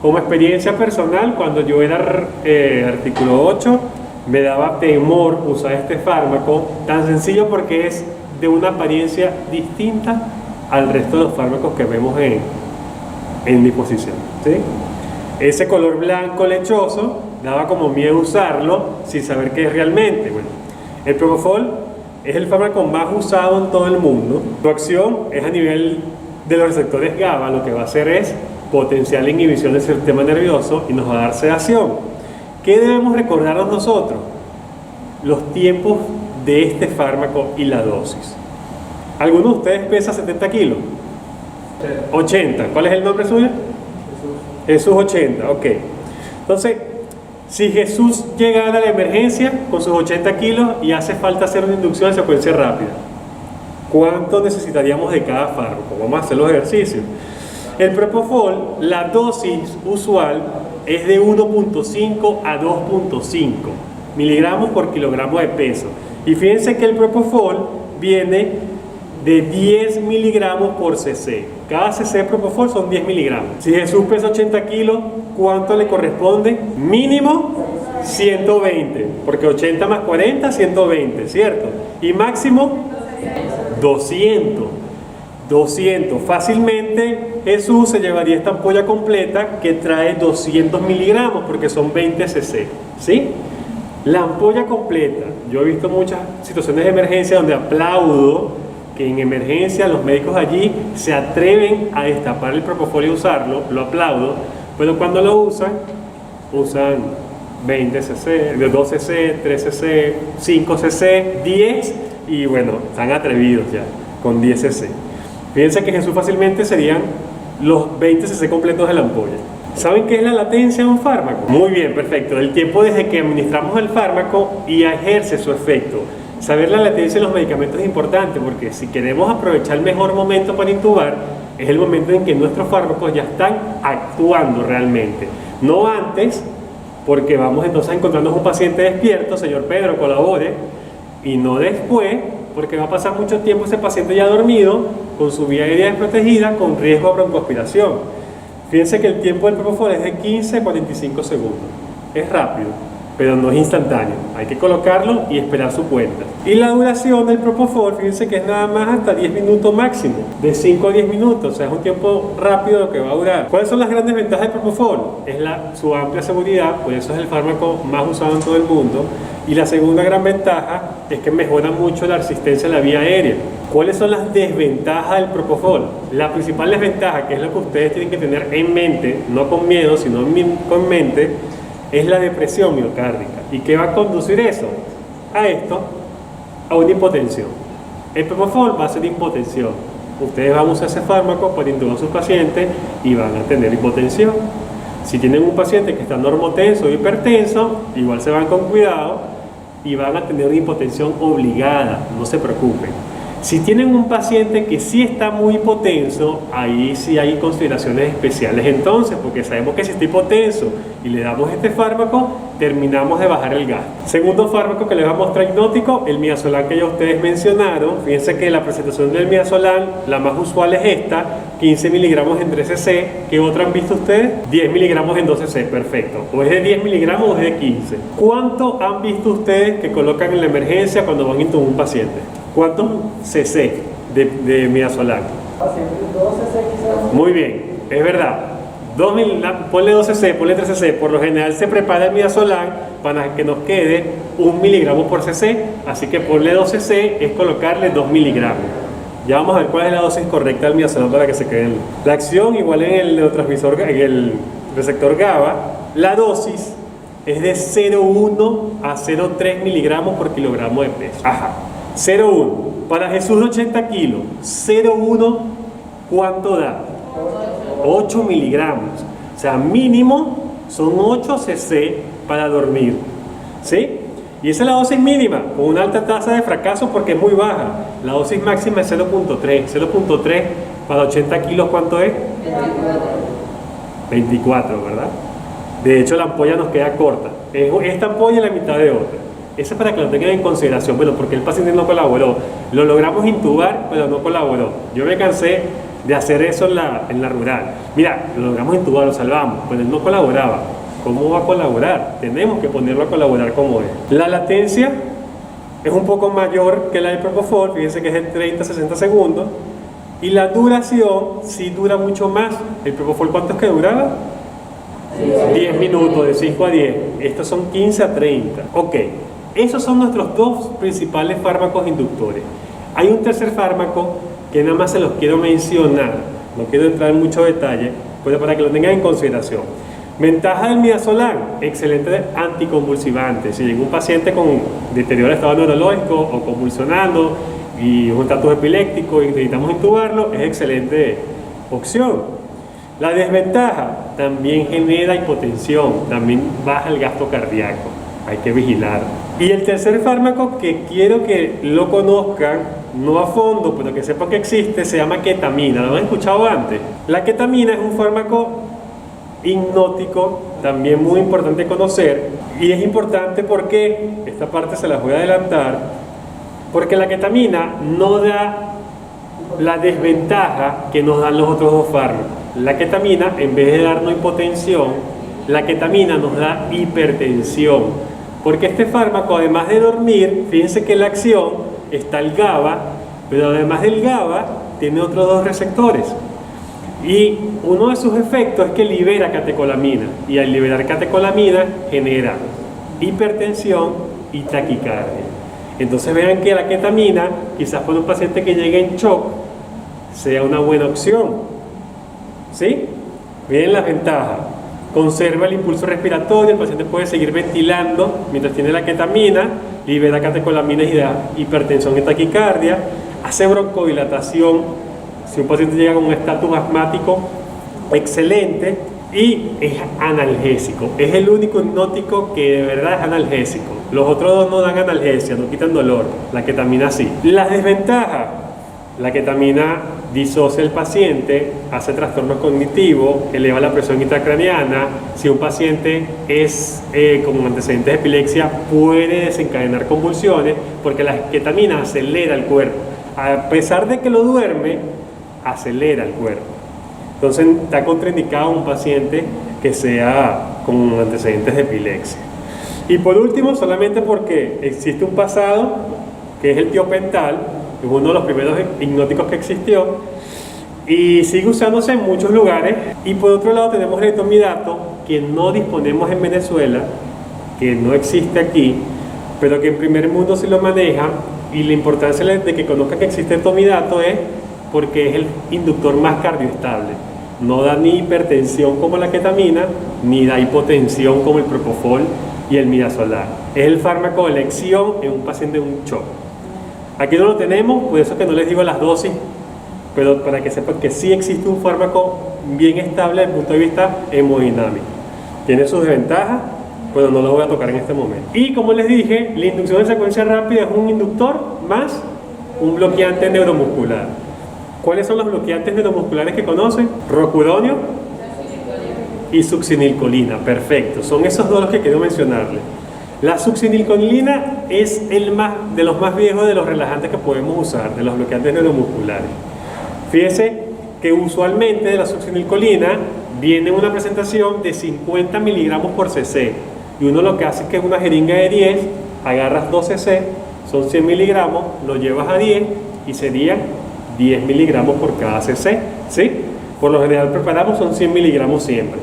Como experiencia personal, cuando yo era artículo 8, me daba temor usar este fármaco, tan sencillo porque es de una apariencia distinta al resto de los fármacos que vemos en disposición, ¿sí? Ese color blanco lechoso daba como miedo usarlo sin saber qué es realmente. Bueno, el propofol es el fármaco más usado en todo el mundo. Su acción es a nivel de los receptores GABA. Lo que va a hacer es potenciar la inhibición del sistema nervioso y nos va a dar sedación. ¿Qué debemos recordarnos nosotros? Los tiempos de este fármaco y la dosis. ¿Alguno de ustedes pesa 70 kilos? 80. ¿Cuál es el nombre suyo? Jesús 80, ok. Entonces, si Jesús llegara a la emergencia con sus 80 kilos y hace falta hacer una inducción de secuencia rápida, ¿cuánto necesitaríamos de cada fármaco? Vamos a hacer los ejercicios. El propofol, la dosis usual es de 1.5 a 2.5 miligramos por kilogramo de peso. Y fíjense que el Propofol viene de 10 miligramos por cc. Cada cc de Propofol son 10 miligramos. Si Jesús pesa 80 kilos, ¿cuánto le corresponde? Mínimo 120, porque 80 más 40, 120, ¿cierto? Y máximo 200. 200. Fácilmente Jesús se llevaría esta ampolla completa que trae 200 miligramos, porque son 20 cc, ¿sí? La ampolla completa. Yo he visto muchas situaciones de emergencia donde aplaudo que en emergencia los médicos allí se atreven a destapar el Propofol y usarlo, lo aplaudo, pero cuando lo usan 20 cc, 2 cc, 3 cc, 5 cc, 10 y bueno, están atrevidos ya con 10 cc. Fíjense que Jesús fácilmente serían los 20 cc completos de la ampolla. ¿Saben qué es la latencia de un fármaco? Muy bien, perfecto. El tiempo desde que administramos el fármaco y ejerce su efecto. Saber la latencia de los medicamentos es importante porque si queremos aprovechar el mejor momento para intubar, es el momento en que nuestros fármacos ya están actuando realmente. No antes, porque vamos entonces a encontrarnos un paciente despierto, señor Pedro, colabore, y no después, porque va a pasar mucho tiempo ese paciente ya dormido, con su vía aérea desprotegida, con riesgo de broncoaspiración. Fíjense que el tiempo del Propofol es de 15 a 45 segundos. Es rápido, pero no es instantáneo. Hay que colocarlo y esperar su cuenta. Y la duración del Propofol, fíjense que es nada más hasta 10 minutos máximo, de 5 a 10 minutos, o sea, es un tiempo rápido lo que va a durar. ¿Cuáles son las grandes ventajas del Propofol? Es su amplia seguridad, por eso es el fármaco más usado en todo el mundo. Y la segunda gran ventaja es que mejora mucho la resistencia a la vía aérea. ¿Cuáles son las desventajas del Propofol? La principal desventaja, que es lo que ustedes tienen que tener en mente, no con miedo, sino con mente, es la depresión miocárdica. ¿Y qué va a conducir eso? A una hipotensión. El Propofol va a ser hipotensión. Ustedes van a usar ese fármaco para intubar a sus pacientes y van a tener hipotensión. Si tienen un paciente que está normotenso o hipertenso, igual se van con cuidado y van a tener una hipotensión obligada, no se preocupen. Si tienen un paciente que sí está muy hipotenso, ahí sí hay consideraciones especiales entonces, porque sabemos que si está hipotenso y le damos este fármaco, terminamos de bajar el gas. Segundo fármaco que les va a mostrar hipnótico, el midazolam que ya ustedes mencionaron. Fíjense que la presentación del midazolam, la más usual es esta, 15 miligramos en 3 cc. ¿Qué otra han visto ustedes? 10 miligramos en 2 cc, perfecto. O es de 10 miligramos o es de 15. ¿Cuánto han visto ustedes que colocan en la emergencia cuando van a intubar un paciente? ¿Cuántos cc de midazolam? Muy bien, es verdad. Ponle 2 cc, ponle 3 cc. Por lo general se prepara el midazolam para que nos quede 1 miligramo por cc. Así que ponle 2 cc es colocarle 2 miligramos. Ya vamos a ver cuál es la dosis correcta del midazolam para que se queden. La acción igual en el neurotransmisor, en el receptor GABA. La dosis es de 0,1 a 0,3 miligramos por kilogramo de peso. Ajá. 0,1. Para Jesús de 80 kilos, 0,1, ¿cuánto da? 8 miligramos. O sea, mínimo son 8 cc para dormir. ¿Sí? Y esa es la dosis mínima, con una alta tasa de fracaso porque es muy baja. La dosis máxima es 0,3. 0,3 para 80 kilos, ¿cuánto es? 24, ¿verdad? De hecho, la ampolla nos queda corta. Es esta ampolla y la mitad de otra. Eso es para que lo tengan en consideración. Bueno, porque el paciente no colaboró. Lo logramos intubar, pero no colaboró. Yo me cansé de hacer eso en la rural. Mira, lo logramos intubar, lo salvamos, pero él no colaboraba. ¿Cómo va a colaborar? Tenemos que ponerlo a colaborar como es. La latencia es un poco mayor que la del Propofol. Fíjense que es de 30 a 60 segundos. Y la duración sí dura mucho más. ¿El Propofol cuánto es que duraba? 10 minutos, de 5 a 10. Estos son 15 a 30. Ok. Esos son nuestros dos principales fármacos inductores. Hay un tercer fármaco que nada más se los quiero mencionar, no quiero entrar en mucho detalle, pero para que lo tengan en consideración. Ventaja del midazolam, excelente anticonvulsivante. Si llega un paciente con deterioro del estado neurológico o convulsionando y un estatus epiléptico y necesitamos intubarlo, es excelente opción. La desventaja, también genera hipotensión, también baja el gasto cardíaco. Hay que vigilar. Y el tercer fármaco que quiero que lo conozcan, no a fondo, pero que sepan que existe, se llama ketamina. ¿Lo han escuchado antes? La ketamina es un fármaco hipnótico también muy importante conocer, y es importante porque esta parte se las voy a adelantar, porque la ketamina no da la desventaja que nos dan los otros dos fármacos. La ketamina, en vez de darnos hipotensión, la ketamina nos da hipertensión, porque este fármaco, además de dormir, fíjense que en la acción está el GABA, pero además del GABA tiene otros dos receptores, y uno de sus efectos es que libera catecolamina, y al liberar catecolamina genera hipertensión y taquicardia. Entonces vean que la ketamina, quizás para un paciente que llegue en shock, sea una buena opción, ¿sí? Miren las ventajas: conserva el impulso respiratorio, el paciente puede seguir ventilando mientras tiene la ketamina, libera catecolaminas y da hipertensión y taquicardia, hace broncodilatación si un paciente llega con un estatus asmático excelente, y es analgésico. Es el único hipnótico que de verdad es analgésico. Los otros dos no dan analgesia, no quitan dolor. La ketamina sí. Las desventajas: la ketamina disocia al paciente, hace trastorno cognitivo, eleva la presión intracraniana. Si un paciente es con antecedentes de epilepsia, puede desencadenar convulsiones, porque la ketamina acelera el cuerpo. A pesar de que lo duerme, acelera el cuerpo. Entonces está contraindicado un paciente que sea con antecedentes de epilepsia. Y por último, solamente porque existe un pasado, que es el tiopental, que es uno de los primeros hipnóticos que existió, y sigue usándose en muchos lugares. Y por otro lado tenemos el etomidato, que no disponemos en Venezuela, que no existe aquí, pero que en primer mundo sí lo manejan. Y la importancia de que conozcan que existe el etomidato es porque es el inductor más cardioestable. No da ni hipertensión como la ketamina, ni da hipotensión como el propofol y el midazolam. Es el fármaco de elección en un paciente de un shock. Aquí no lo tenemos, por eso que no les digo las dosis, pero para que sepan que sí existe un fármaco bien estable desde el punto de vista hemodinámico. Tiene sus desventajas, pero no lo voy a tocar en este momento. Y como les dije, la inducción de secuencia rápida es un inductor más un bloqueante neuromuscular. ¿Cuáles son los bloqueantes neuromusculares que conocen? Rocuronium y succinilcolina. Perfecto, son esos dos los que quiero mencionarles. La succinilcolina es de los más viejos de los relajantes que podemos usar, de los bloqueantes neuromusculares. Fíjense que usualmente de la succinilcolina viene una presentación de 50 miligramos por cc, y uno lo que hace es que una jeringa de 10, agarras 2 cc, son 100 miligramos, lo llevas a 10 y serían 10 miligramos por cada cc, ¿sí? Por lo general preparamos son 100 miligramos siempre.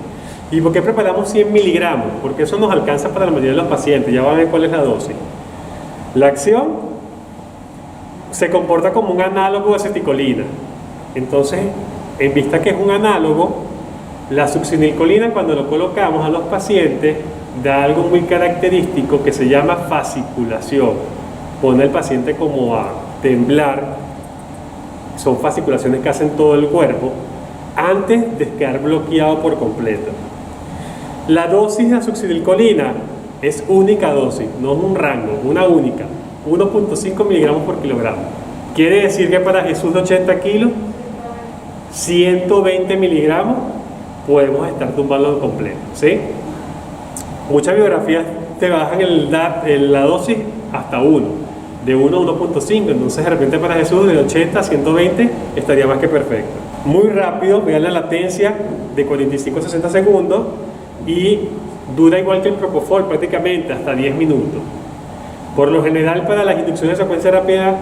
¿Y por qué preparamos 100 miligramos? Porque eso nos alcanza para la mayoría de los pacientes. Ya van a ver cuál es la dosis. La acción se comporta como un análogo de aceticolina. Entonces, en vista que es un análogo, la succinilcolina, cuando lo colocamos a los pacientes, da algo muy característico que se llama fasciculación. Pone al paciente como a temblar. Son fasciculaciones que hacen todo el cuerpo antes de quedar bloqueado por completo. La dosis de succinilcolina es única dosis, no es un rango, una única, 1.5 miligramos por kilogramo. Quiere decir que para Jesús de 80 kilos, 120 miligramos podemos estar tumbando completo, ¿sí? Muchas biografías te bajan la dosis hasta 1, de 1 a 1.5, entonces de repente para Jesús de 80 a 120 estaría más que perfecto. Muy rápido, vean la latencia de 45 a 60 segundos y dura igual que el propofol, prácticamente hasta 10 minutos. Por lo general, para las inducciones de secuencia rápida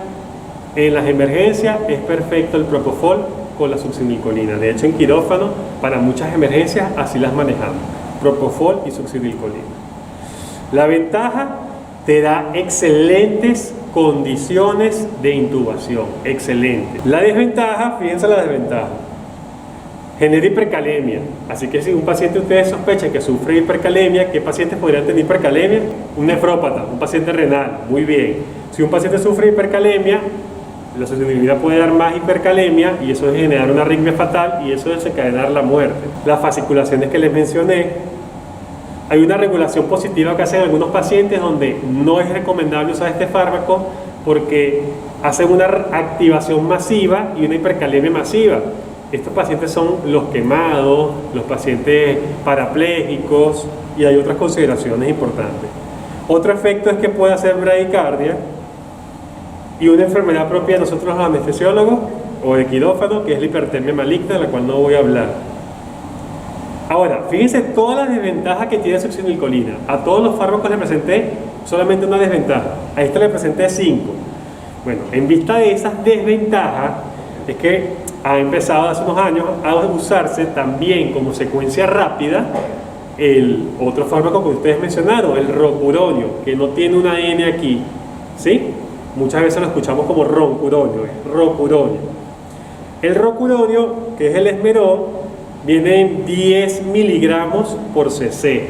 en las emergencias es perfecto el propofol con la succinilcolina. De hecho, en quirófano, para muchas emergencias así las manejamos, propofol y succinilcolina. La ventaja: te da excelentes condiciones de intubación, excelente. La desventaja, fíjense la desventaja, genera hipercalemia. Así que si un paciente ustedes sospechan que sufre hipercalemia, ¿qué pacientes podrían tener hipercalemia? Un nefrópata, un paciente renal, muy bien. Si un paciente sufre hipercalemia, la succinilcolina puede dar más hipercalemia y eso es generar una arritmia fatal y eso es desencadenar la muerte. Las fasciculaciones que les mencioné, hay una regulación positiva que hacen algunos pacientes donde no es recomendable usar este fármaco porque hacen una activación masiva y una hipercalemia masiva. Estos pacientes son los quemados, los pacientes parapléjicos y hay otras consideraciones importantes. Otro efecto es que puede hacer bradicardia y una enfermedad propia de nosotros los anestesiólogos o de quirófano, que es la hipertermia maligna, de la cual no voy a hablar. Ahora, fíjense todas las desventajas que tiene succinilcolina. A todos los fármacos le presenté solamente una desventaja, a esta le presenté 5. Bueno, en vista de esas desventajas, es que ha empezado hace unos años a usarse también como secuencia rápida el otro fármaco que ustedes mencionaron, el rocuronio, que no tiene una N aquí, ¿sí? Muchas veces lo escuchamos como roncuronio, es rocuronio. El rocuronio, que es el esmerón, viene en 10 miligramos por cc.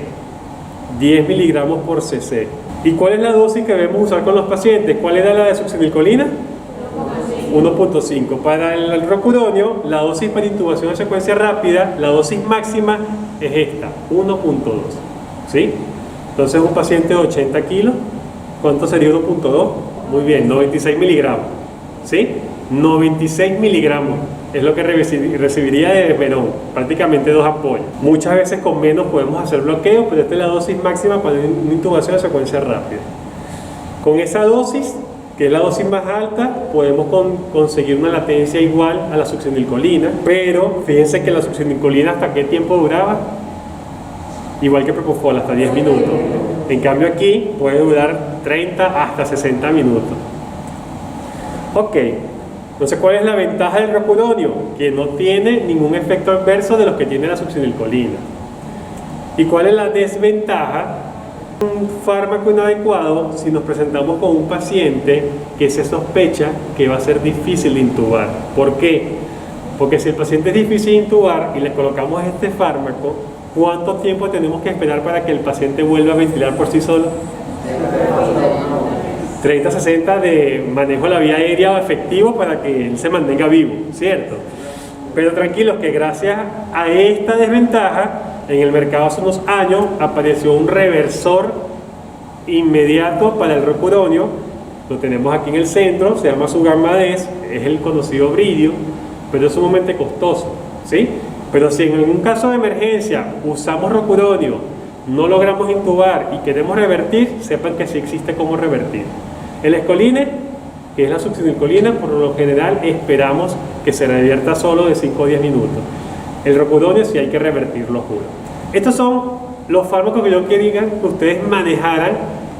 10 miligramos por cc. ¿Y cuál es la dosis que debemos usar con los pacientes? ¿Cuál era la de succinilcolina? 1.5. Para el rocuronio, la dosis para intubación de secuencia rápida, la dosis máxima es esta, 1.2. ¿Sí? Entonces un paciente de 80 kilos, ¿cuánto sería 1.2? Muy bien, 96 miligramos. ¿Sí? 96 miligramos es lo que recibiría de esmerón, prácticamente 2 ampollas. Muchas veces con menos podemos hacer bloqueo, pero esta es la dosis máxima para una intubación de secuencia rápida. Con esa dosis, que es la dosis más alta, podemos conseguir una latencia igual a la succinilcolina, pero fíjense que la succinilcolina ¿hasta qué tiempo duraba? Igual que propofol, hasta 10 minutos. En cambio aquí puede durar 30 hasta 60 minutos. Ok, entonces ¿cuál es la ventaja del rocuronio? Que no tiene ningún efecto adverso de los que tiene la succinilcolina. ¿Y cuál es la desventaja? Un fármaco inadecuado si nos presentamos con un paciente que se sospecha que va a ser difícil de intubar. ¿Por qué? Porque si el paciente es difícil de intubar y le colocamos este fármaco, ¿cuánto tiempo tenemos que esperar para que el paciente vuelva a ventilar por sí solo? 30-60 de manejo de la vía aérea efectivo para que él se mantenga vivo, ¿cierto? Pero tranquilos que gracias a esta desventaja, en el mercado hace unos años apareció un reversor inmediato para el rocuronio. Lo tenemos aquí en el centro, se llama Sugammadex, es el conocido Bridio, pero es sumamente costoso, ¿sí? Pero si en algún caso de emergencia usamos rocuronio, no logramos intubar y queremos revertir, sepan que sí existe cómo revertir. El escoline, que es la succinilcolina, por lo general esperamos que se revierta solo de 5 a 10 minutos. El rocuronio sí hay que revertirlo, juro. Estos son los fármacos que yo quería que ustedes manejaran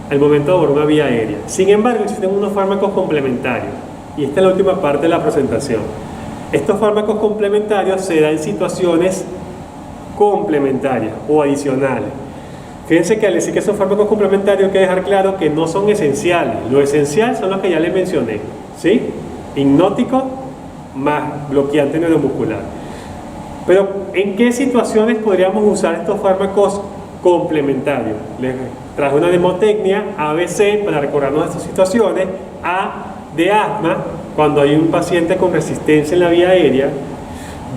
al momento de abordar una vía aérea. Sin embargo, existen unos fármacos complementarios. Y esta es la última parte de la presentación. Estos fármacos complementarios se dan en situaciones complementarias o adicionales. Fíjense que al decir que son fármacos complementarios hay que dejar claro que no son esenciales. Lo esencial son los que ya les mencioné, ¿sí? Hipnótico más bloqueante neuromuscular. Pero ¿en qué situaciones podríamos usar estos fármacos complementarios? Les traje una mnemotecnia, ABC, para recordarnos estas situaciones. A, de asma, cuando hay un paciente con resistencia en la vía aérea.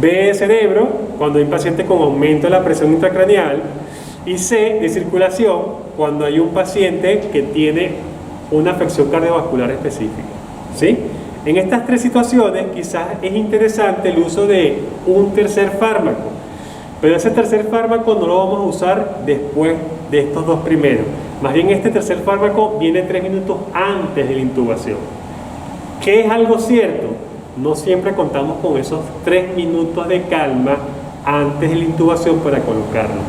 B, de cerebro, cuando hay un paciente con aumento de la presión intracraneal. Y C, de circulación, cuando hay un paciente que tiene una afección cardiovascular específica. ¿Sí? En estas 3 situaciones quizás es interesante el uso de un tercer fármaco, pero ese tercer fármaco no lo vamos a usar después de estos 2 primeros. Más bien este tercer fármaco viene 3 minutos antes de la intubación. ¿Qué es algo cierto? No siempre contamos con esos 3 minutos de calma antes de la intubación para colocarlo.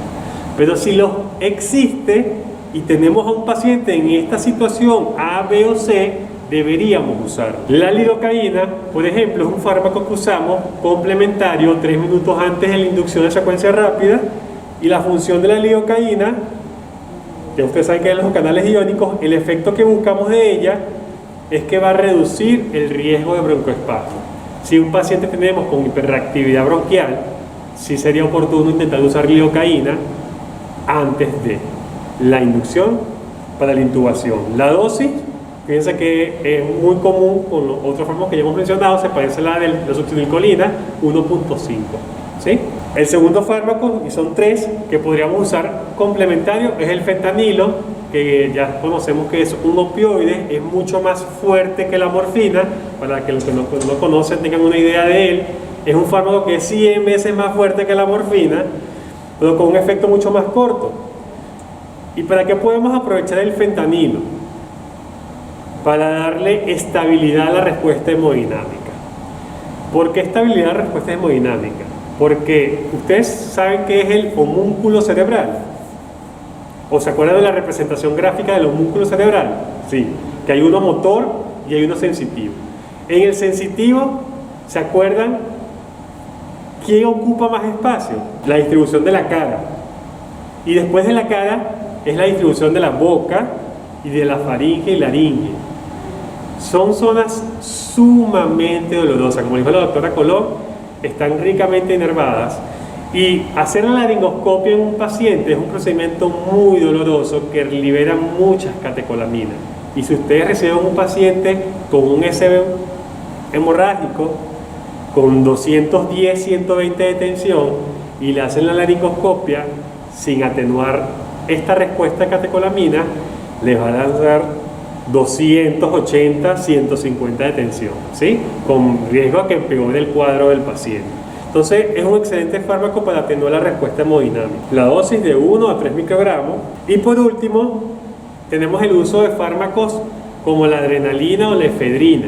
Pero si lo existe y tenemos a un paciente en esta situación A, B o C, deberíamos usarlo. La lidocaína, por ejemplo, es un fármaco que usamos complementario 3 minutos antes de la inducción de secuencia rápida, y la función de la lidocaína, ya ustedes saben que en los canales iónicos, el efecto que buscamos de ella es que va a reducir el riesgo de broncoespasmo. Si un paciente tenemos con hiperreactividad bronquial, sí sería oportuno intentar usar lidocaína antes de la inducción para la intubación. La dosis, fíjense que es muy común con los otros fármacos que ya hemos mencionado, se parece a la de la succinilcolina, 1.5. ¿Sí? El segundo fármaco, y son 3 que podríamos usar complementario, es el fentanilo, que ya conocemos que es un opioide, es mucho más fuerte que la morfina. Para que los que no conocen tengan una idea de él, Es un fármaco que es 100 veces más fuerte que la morfina, pero con un efecto mucho más corto. ¿Y para qué podemos aprovechar el fentanilo? Para darle estabilidad a la respuesta hemodinámica. ¿Por qué estabilidad a la respuesta hemodinámica? Porque ustedes saben qué es el homúnculo cerebral. ¿O se acuerdan de la representación gráfica del homúnculo cerebral? Sí, que hay uno motor y hay uno sensitivo. En el sensitivo, ¿se acuerdan quién ocupa más espacio? La distribución de la cara. Y después de la cara es la distribución de la boca y de la faringe y laringe. Son zonas sumamente dolorosas, como dijo la doctora Colón, están ricamente inervadas, y hacer la laringoscopia en un paciente es un procedimiento muy doloroso que libera muchas catecolaminas. Y si ustedes reciben un paciente con un SB hemorrágico con 210, 120 de tensión y le hacen la laringoscopia sin atenuar esta respuesta de catecolamina, les va a dar 280, 150 de tensión, ¿sí? Con riesgo a que empeore el cuadro del paciente. Entonces es un excelente fármaco para atenuar la respuesta hemodinámica. La dosis de 1 a 3 microgramos. Y por último, tenemos el uso de fármacos como la adrenalina o la efedrina,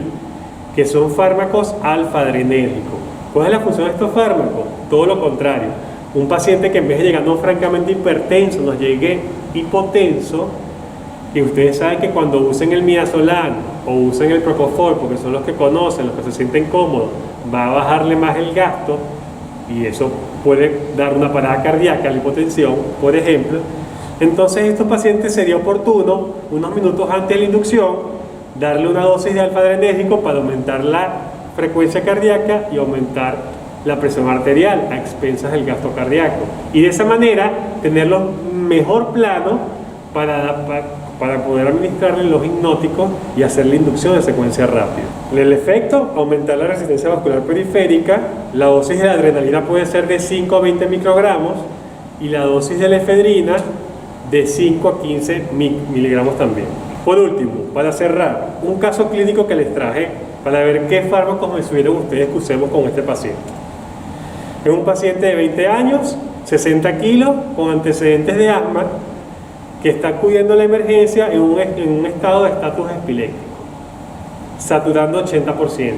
que son fármacos alfa-adrenérgicos. ¿Cuál es la función de estos fármacos? Todo lo contrario. Un paciente que en vez de llegarnos francamente hipertenso, nos llegue hipotenso, y ustedes saben que cuando usen el midazolam o usen el propofol, porque son los que conocen, los que se sienten cómodos, va a bajarle más el gasto y eso puede dar una parada cardíaca, la hipotensión, por ejemplo. Entonces, a estos pacientes sería oportuno, unos minutos antes de la inducción, darle una dosis de alfa-adrenérgico para aumentar la frecuencia cardíaca y aumentar la presión arterial a expensas del gasto cardíaco. Y de esa manera, tenerlo mejor plano para poder administrarle los hipnóticos y hacer la inducción de secuencia rápida. El efecto, aumentar la resistencia vascular periférica. La dosis de la adrenalina puede ser de 5 a 20 microgramos y la dosis de la efedrina de 5 a 15 miligramos también. Por último, para cerrar, un caso clínico que les traje para ver qué fármacos me sugieron ustedes que usemos con este paciente. Es un paciente de 20 años, 60 kilos, con antecedentes de asma, que está acudiendo a la emergencia en un estado de estatus epiléptico, saturando 80%.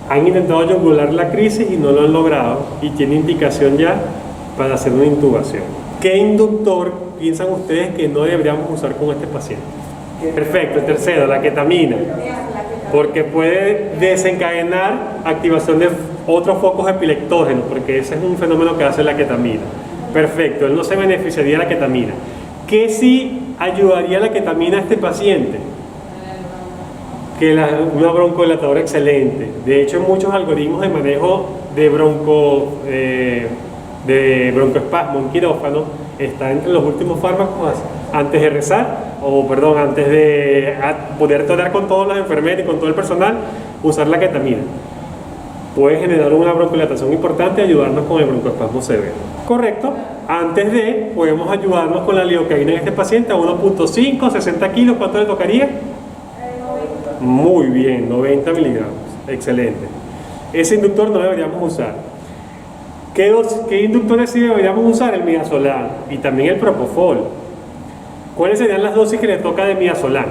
Han intentado yugular la crisis y no lo han logrado y tiene indicación ya para hacer una intubación. ¿Qué inductor piensan ustedes que no deberíamos usar con este paciente? Perfecto, el tercero, la ketamina, porque puede desencadenar activación de otros focos epileptógenos, porque ese es un fenómeno que hace la ketamina. Perfecto, él no se beneficiaría de la ketamina. ¿Qué sí ayudaría la ketamina a este paciente? Que una broncodilatadora excelente. De hecho, en muchos algoritmos de manejo de broncoespasmo en quirófano está entre los últimos fármacos antes de rezar, antes de poder torear con todos los enfermeros y con todo el personal, usar la ketamina. Puede generar una broncodilatación importante y ayudarnos con el broncoespasmo severo. Correcto. Antes de, podemos ayudarnos con la lidocaína en este paciente a 1.5, 60 kilos. ¿Cuánto le tocaría? 90. Muy bien, 90 miligramos. Excelente. Ese inductor no deberíamos usar. ¿Qué inductores sí deberíamos usar? El midazolam y también el propofol. ¿Cuáles serían las dosis que le toca de midazolam?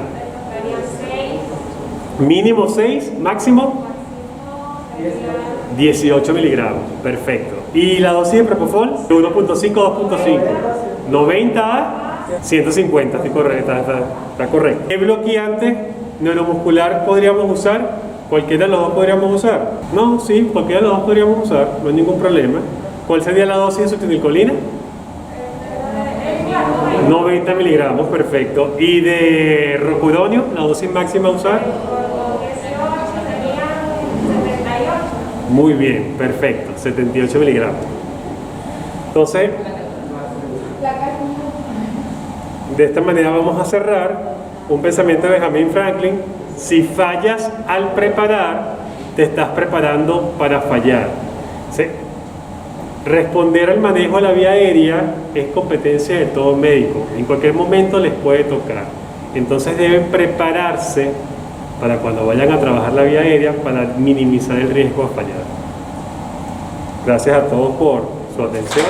Mínimo 6, máximo 18 miligramos. Perfecto. ¿Y la dosis de propofol? 1.5, 2.5. 90 a 150. Está correcto. ¿Qué bloqueante neuromuscular podríamos usar? ¿Cualquiera de los dos podríamos usar? No, sí, cualquiera de los dos podríamos usar. No hay ningún problema. ¿Cuál sería la dosis de sutinilcolina? 90 miligramos, perfecto. ¿Y de rocuronium, la dosis máxima a usar? Muy bien, perfecto, 78 miligramos. Entonces, de esta manera vamos a cerrar un pensamiento de Benjamin Franklin. Si fallas al preparar, te estás preparando para fallar. ¿Sí? Responder al manejo de la vía aérea es competencia de todo médico. En cualquier momento les puede tocar. Entonces deben prepararse para cuando vayan a trabajar la vía aérea para minimizar el riesgo de fallar. Gracias a todos por su atención.